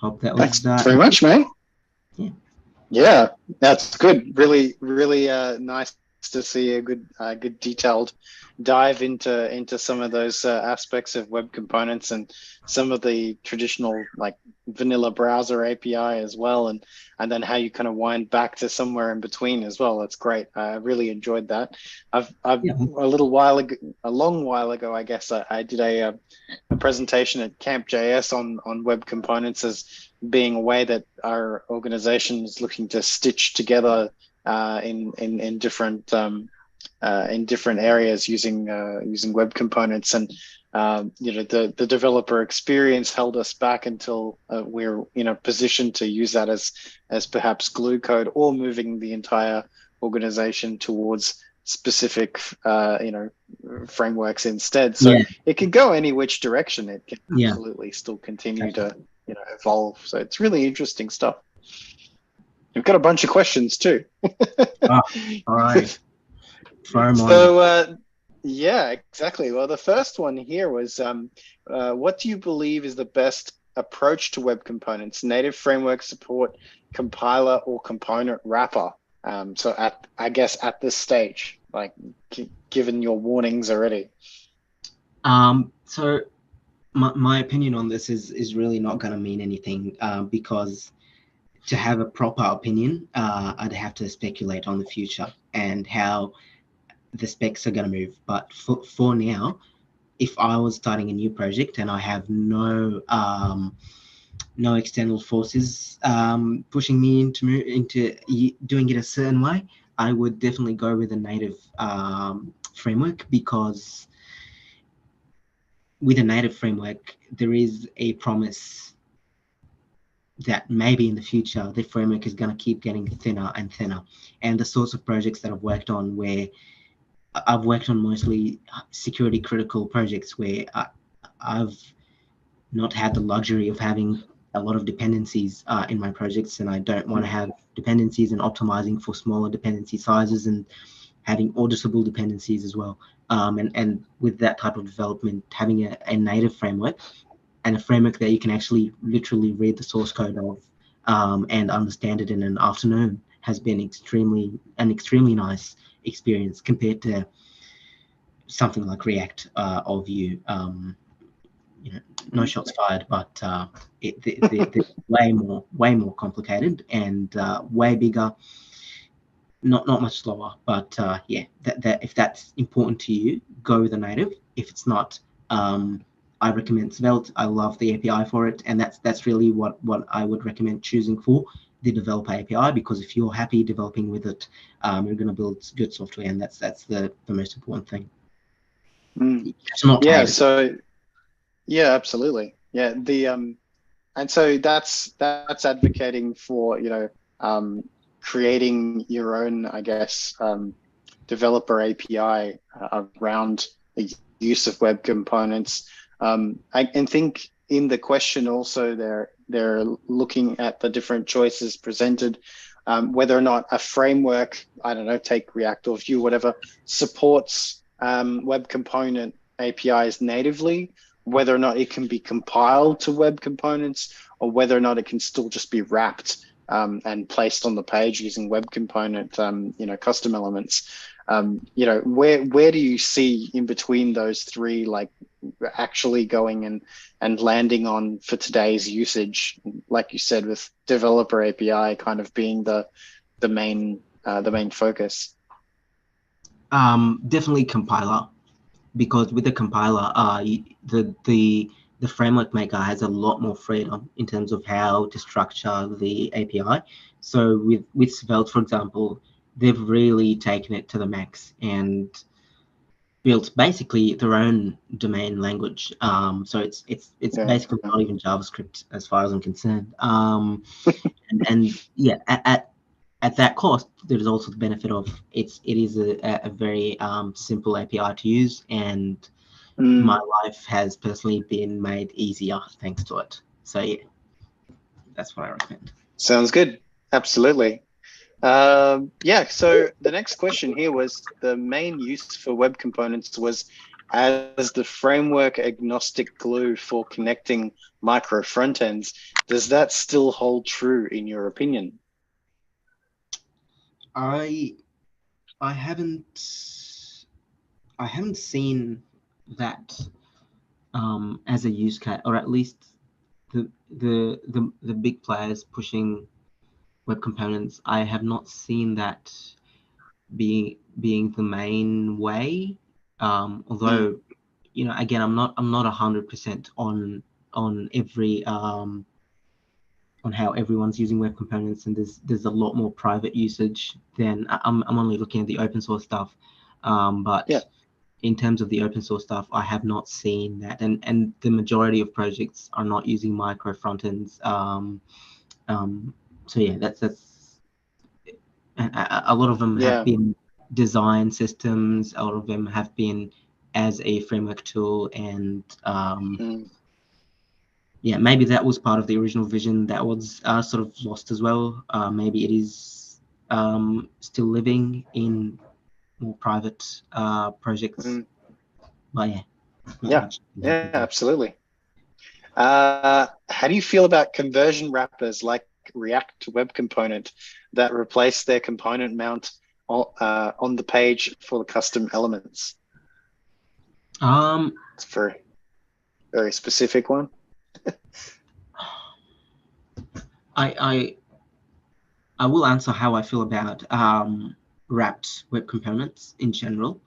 Hope that was. Thanks very much, mate. Yeah, that's good. Really, really nice to see a good detailed dive into some of those aspects of web components, and some of the traditional like vanilla browser API as well, and then how you kind of wind back to somewhere in between as well. That's great. I really enjoyed that. I've a long while ago, I guess, I did a presentation at Camp.js on web components as being a way that our organization is looking to stitch together in different in different areas using web components, and the developer experience held us back until we're positioned to use that as perhaps glue code, or moving the entire organization towards specific frameworks instead. So it can go any which direction. It can absolutely still continue to evolve. So it's really interesting stuff. We've got a bunch of questions too. All right. So yeah, exactly. Well, the first one here was, what do you believe is the best approach to web components? Native framework support, compiler, or component wrapper? So I guess at this stage, like given your warnings already. So my opinion on this is really not going to mean anything, because to have a proper opinion, I'd have to speculate on the future and how the specs are going to move. But for now, if I was starting a new project and I have no external forces pushing me into doing it a certain way, I would definitely go with a native framework, because with a native framework, there is a promise that maybe in the future, the framework is going to keep getting thinner and thinner. And the sorts of projects that I've worked on, where I've worked on mostly security critical projects, where I've not had the luxury of having a lot of dependencies in my projects, and I don't want to have dependencies, and optimizing for smaller dependency sizes and having auditable dependencies as well. And with that type of development, having a native framework, and a framework that you can actually literally read the source code of and understand it in an afternoon, has been extremely nice experience compared to something like React or Vue. No shots fired, but they're way more complicated and way bigger. Not much slower, but yeah, that if that's important to you, go with a native. If it's not, I recommend Svelte. I love the API for it, and that's really what I would recommend choosing for the developer API, because if you're happy developing with it, you're going to build good software, and that's the most important thing. Yeah. So yeah, absolutely. Yeah. And so that's advocating for creating your own, I guess, developer API around the use of web components. I think in the question also they're looking at the different choices presented, whether or not a framework, I don't know, take React or Vue, whatever, supports web component APIs natively, whether or not it can be compiled to web components, or whether or not it can still just be wrapped and placed on the page using web component, custom elements. Where do you see in between those three, like actually going and landing on for today's usage, like you said, with developer API kind of being the main focus? Definitely compiler, because with the compiler, the framework maker has a lot more freedom in terms of how to structure the API. So with Svelte, for example, they've really taken it to the max and built basically their own domain language. So it's basically not even JavaScript as far as I'm concerned. And yeah, at that cost, there's also the benefit of it is a very simple API to use, and my life has personally been made easier thanks to it. So yeah, that's what I recommend. Sounds good. Absolutely. Yeah, so the next question here was, the main use for web components was as the framework agnostic glue for connecting micro front ends. Does that still hold true in your opinion? I haven't seen that as a use case, or at least the big players pushing web components. I have not seen that being the main way. Although, again, I'm not 100% on every on how everyone's using web components, and there's a lot more private usage than I'm only looking at the open source stuff. But Yeah. in terms of the open source stuff, I have not seen that, and the majority of projects are not using micro frontends. So yeah, that's a lot of them have been design systems. A lot of them have been as a framework tool, and yeah, maybe that was part of the original vision that was sort of lost as well. Maybe it is still living in more private projects. But yeah. Yeah, absolutely. How do you feel about conversion wrappers like React Web Component that replace their component mount on the page for the custom elements? It's a very, very specific one. I will answer how I feel about wrapped web components in general.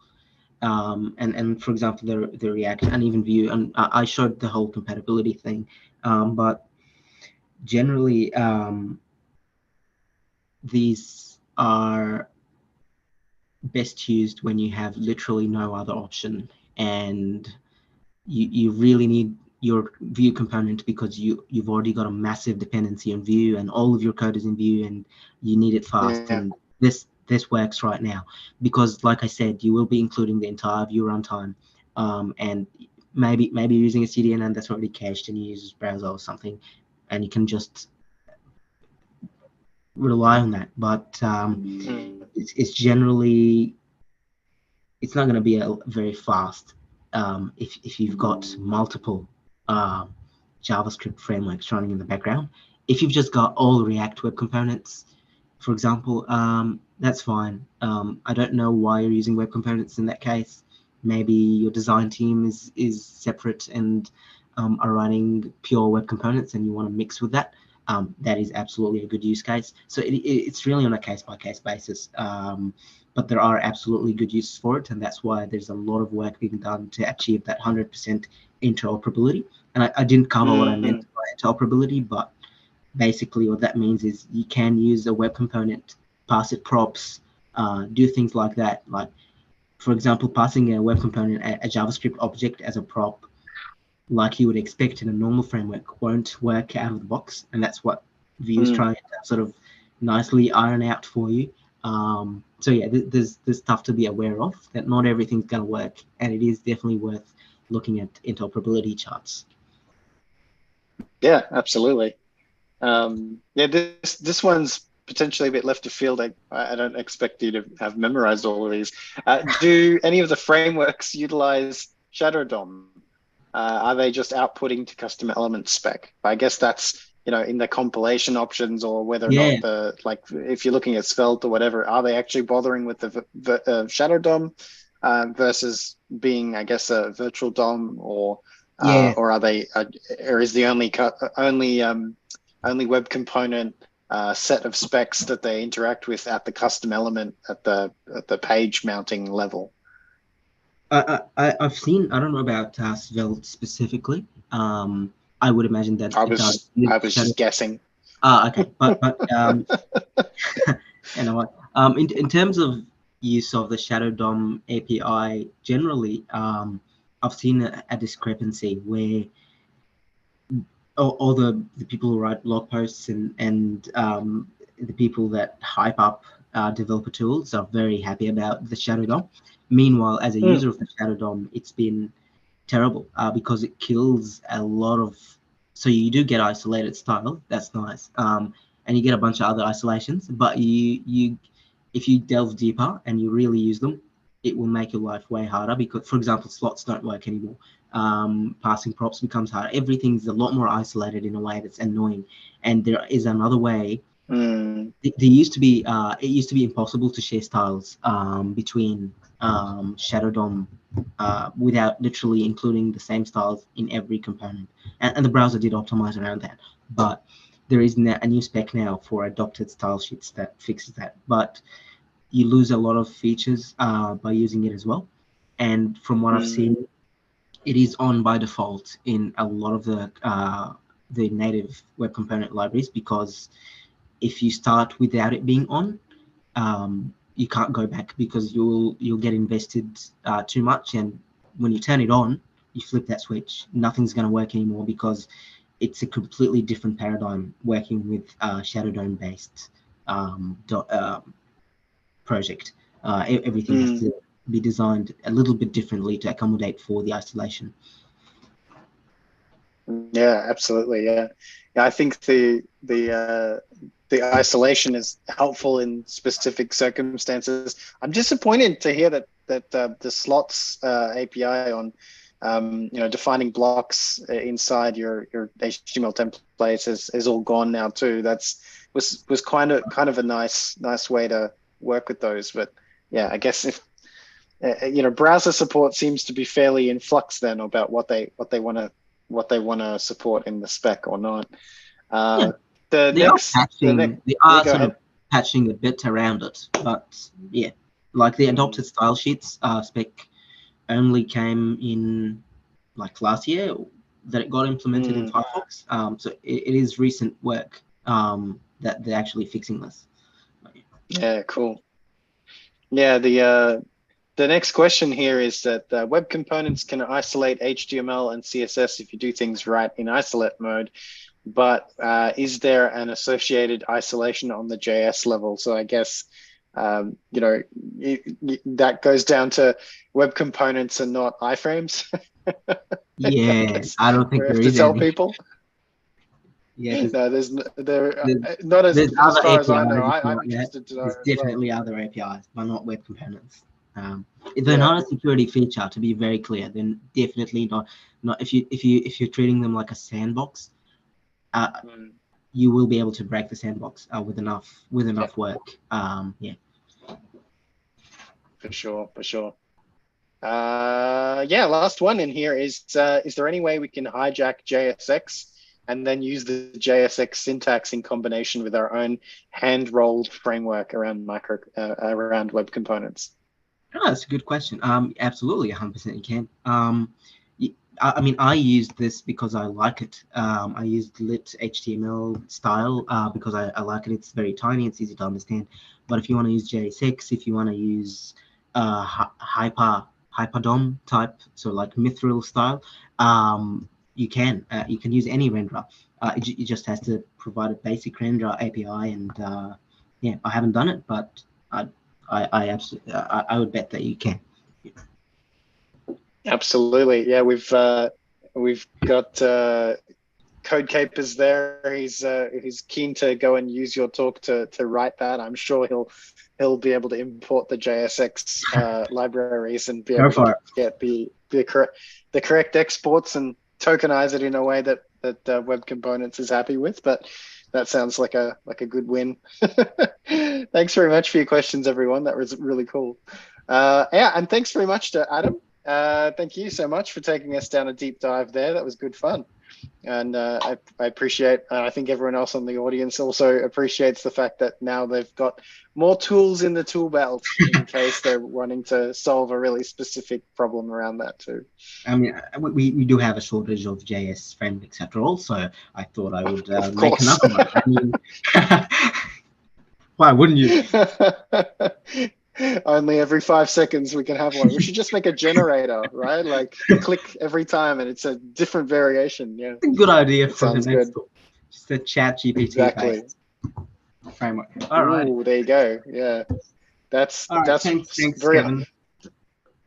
And for example, the React and even Vue, and I showed the whole compatibility thing, but generally these are best used when you have literally no other option, and you really need your Vue component because you've already got a massive dependency on Vue, and all of your code is in Vue, and you need it fast. Yeah. And this works right now because, like I said, you will be including the entire Vue runtime, and maybe you're using a CDN that's already cached and you use browser or something, and you can just rely on that. But it's generally, it's not going to be very fast if you've got multiple JavaScript frameworks running in the background. If you've just got all React web components, for example, that's fine. I don't know why you're using web components in that case. Maybe your design team is separate and are running pure web components, and you want to mix with that. That is absolutely a good use case. So it's really on a case-by-case basis. But there are absolutely good uses for it, and that's why there's a lot of work being done to achieve that 100% interoperability. And I didn't cover what I meant by interoperability, but basically what that means is you can use a web component, pass it props, do things like that. Like, for example, passing a web component, a JavaScript object as a prop, like you would expect in a normal framework, won't work out of the box. And that's what Vue is trying to sort of nicely iron out for you. So yeah, there's stuff to be aware of, that not everything's going to work, and it is definitely worth looking at interoperability charts. Yeah, absolutely. Yeah, this one's potentially a bit left of field. I don't expect you to have memorized all of these. Do any of the frameworks utilize Shadow DOM? Are they just outputting to custom element spec? I guess that's, in the compilation options, or whether or not like if you're looking at Svelte or whatever, are they actually bothering with the Shadow DOM versus being, I guess, a virtual DOM, or are they, or is the only web component set of specs that they interact with at the custom element at the page mounting level? I've seen, I don't know about Svelte specifically. I would imagine that I was just guessing. Okay, but you know what? In terms of use of the Shadow DOM API generally, I've seen a discrepancy where all the people who write blog posts and the people that hype up developer tools are very happy about the Shadow DOM. Meanwhile, as a user of the Shadow DOM, it's been terrible because it kills a lot of. So you do get isolated style, that's nice, and you get a bunch of other isolations. But you if you delve deeper and you really use them, it will make your life way harder because, for example, slots don't work anymore. Passing props becomes hard. Everything's a lot more isolated in a way that's annoying. And there is another way. There used to be it used to be impossible to share styles between Shadow DOM without literally including the same styles in every component, and the browser did optimize around that. But there is a new spec now for adopted style sheets that fixes that. But you lose a lot of features by using it as well. And from what I've seen, it is on by default in a lot of the native web component libraries, because if you start without it being on, you can't go back because you'll get invested too much, and when you turn it on, you flip that switch, nothing's going to work anymore because it's a completely different paradigm working with Shadow DOM based project. Everything has to be designed a little bit differently to accommodate for the isolation. Yeah, absolutely. Yeah, I think the isolation is helpful in specific circumstances. I'm disappointed to hear that the slots API on defining blocks inside your HTML templates is all gone now too. Was kind of a nice way to work with those. But yeah, I guess if browser support seems to be fairly in flux then about what they want to support in the spec or not. They are sort of patching a bit around it, but yeah, like the adopted style sheets spec only came in like last year that it got implemented in Firefox. So it is recent work that they're actually fixing this. Yeah, cool. Yeah, the next question here is that web components can isolate HTML and CSS if you do things right in isolate mode, but is there an associated isolation on the JS level? So I guess that goes down to web components and not iframes. Yeah, I don't think there is tell any. People. Yeah, no, there's not as far as I know. I'm interested to know. There's definitely other APIs, but not web components. If Yeah. they're not a security feature, to be very clear, then definitely not. If you're treating them like a sandbox, you will be able to break the sandbox with enough work. Yeah. For sure. Yeah, last one in here is there any way we can hijack JSX and then use the JSX syntax in combination with our own hand-rolled framework around around web components? Oh, that's a good question. Absolutely, 100% you can. I mean, I used this because I like it. I used lit HTML style because I like it. It's very tiny. It's easy to understand. But if you want to use JSX, if you want to use hyperdom type, so like mithril style, you can use any renderer. It just has to provide a basic renderer API, and yeah, I haven't done it, but I absolutely I would bet that you can. Absolutely, yeah. We've got Code Capers there. He's keen to go and use your talk to write that. I'm sure he'll be able to import the JSX libraries and be able to get the correct exports and tokenize it in a way that Web Components is happy with. But that sounds like a good win. Thanks very much for your questions, everyone. That was really cool. Yeah, and thanks very much to Adam. Thank you so much for taking us down a deep dive there. That was good fun. And I appreciate, I think everyone else on the audience also appreciates the fact that now they've got more tools in the tool belt in case they're wanting to solve a really specific problem around that too. I mean, we do have a shortage of JS frameworks after all, so I thought I would make another one. I mean, why wouldn't you? Only every 5 seconds we can have one. We should just make a generator, right? Like click every time and it's a different variation. Yeah, it's a good idea for sounds the next good. talk. Just a ChatGPT Exactly. framework. All right. Ooh, there you go. Yeah, that's thanks, very. Kevin.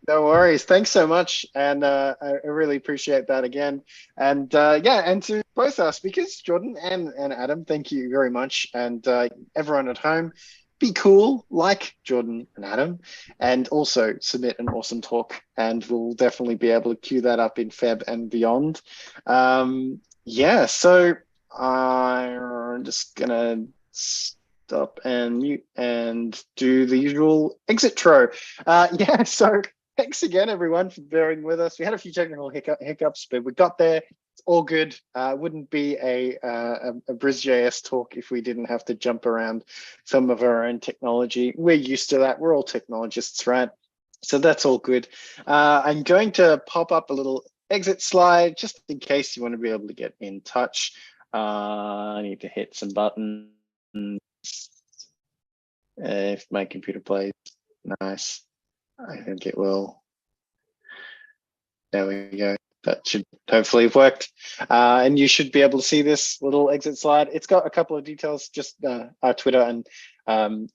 No worries. Thanks so much, and I really appreciate that again. And yeah, and to both our speakers, Jordan and Adam, thank you very much, and everyone at home. Be cool like Jordan and Adam, and also submit an awesome talk, and we'll definitely be able to queue that up in Feb and beyond. Yeah, so I'm just gonna stop and mute and do the usual exit tro. Yeah, so thanks again, everyone, for bearing with us. We had a few technical hiccups, but we got there. It's all good. Wouldn't be a BrisJS talk if we didn't have to jump around some of our own technology. We're used to that. We're all technologists, right? So that's all good. I'm going to pop up a little exit slide just in case you want to be able to get in touch. I need to hit some buttons. if my computer plays. Nice. I think it will. There we go. That should hopefully have worked. And you should be able to see this little exit slide. It's got a couple of details, just our Twitter and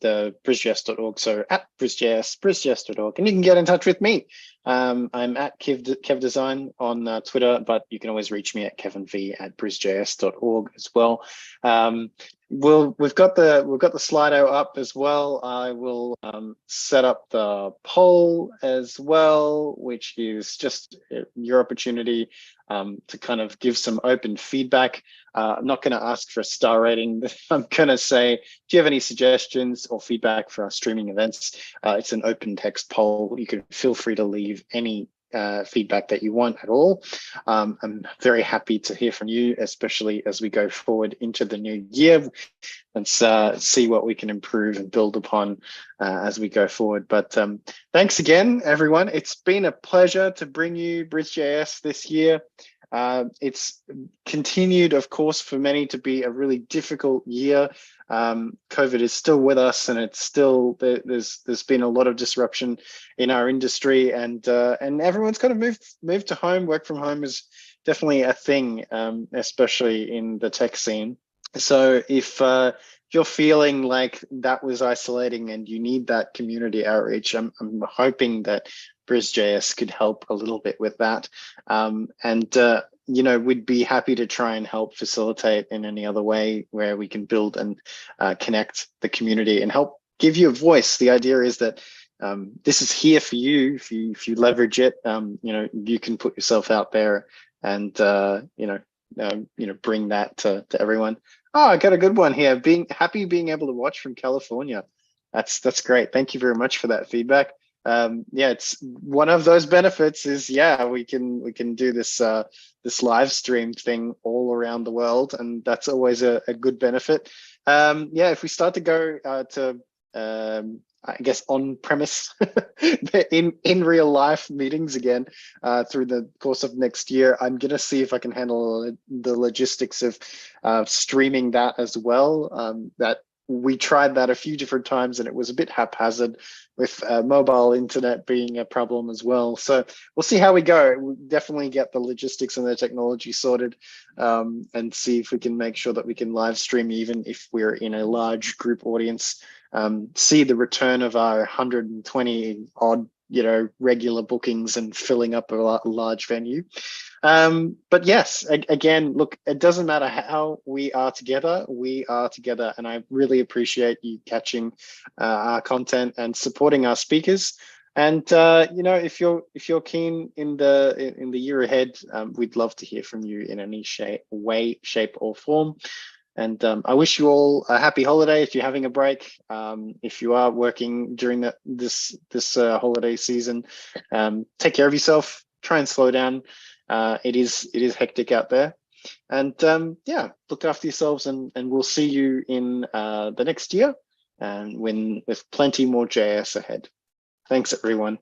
the BrisJS.org. So at BrisJS, BrisJS.org. And you can get in touch with me. I'm at KevDesign on Twitter, but you can always reach me at kevinv@brisjs.org as well. We've got the Slido up as well. I will set up the poll as well, which is just your opportunity to kind of give some open feedback. I'm not going to ask for a star rating. I'm going to say, do you have any suggestions or feedback for our streaming events? It's an open text poll. You can feel free to leave any feedback that you want at all. I'm very happy to hear from you, especially as we go forward into the new year and see what we can improve and build upon as we go forward. But thanks again, everyone. It's been a pleasure to bring you BrisJS this year. It's continued, of course, for many to be a really difficult year. COVID is still with us, and it's still there's been a lot of disruption in our industry, and everyone's kind of moved to home. Work from home is definitely a thing, especially in the tech scene. So if you're feeling like that was isolating and you need that community outreach, I'm hoping that BrisJS could help a little bit with that. You know, we'd be happy to try and help facilitate in any other way where we can build and connect the community and help give you a voice. The idea is that this is here for you. If you leverage it, you know, you can put yourself out there and you know, bring that to everyone. Oh, I got a good one here. Being able to watch from California. That's great. Thank you very much for that feedback. Yeah, it's one of those benefits is, yeah, we can do this this live stream thing all around the world, and that's always a good benefit. Yeah, if we start to go to I guess on premise in real life meetings again through the course of next year, I'm gonna see if I can handle the logistics of streaming that as well. That we tried that a few different times and it was a bit haphazard with mobile internet being a problem as well. So we'll see how we go. We'll definitely get the logistics and the technology sorted and see if we can make sure that we can live stream even if we're in a large group audience. See the return of our 120 odd, you know, regular bookings and filling up a large venue. But yes, again, look, it doesn't matter how we are together, and I really appreciate you catching our content and supporting our speakers. And you know, if you're keen in the year ahead, we'd love to hear from you in any shape or form. And I wish you all a happy holiday if you're having a break. If you are working during this holiday season, take care of yourself. Try and slow down. It is hectic out there. And yeah, look after yourselves, and we'll see you in the next year, and with plenty more JS ahead. Thanks, everyone.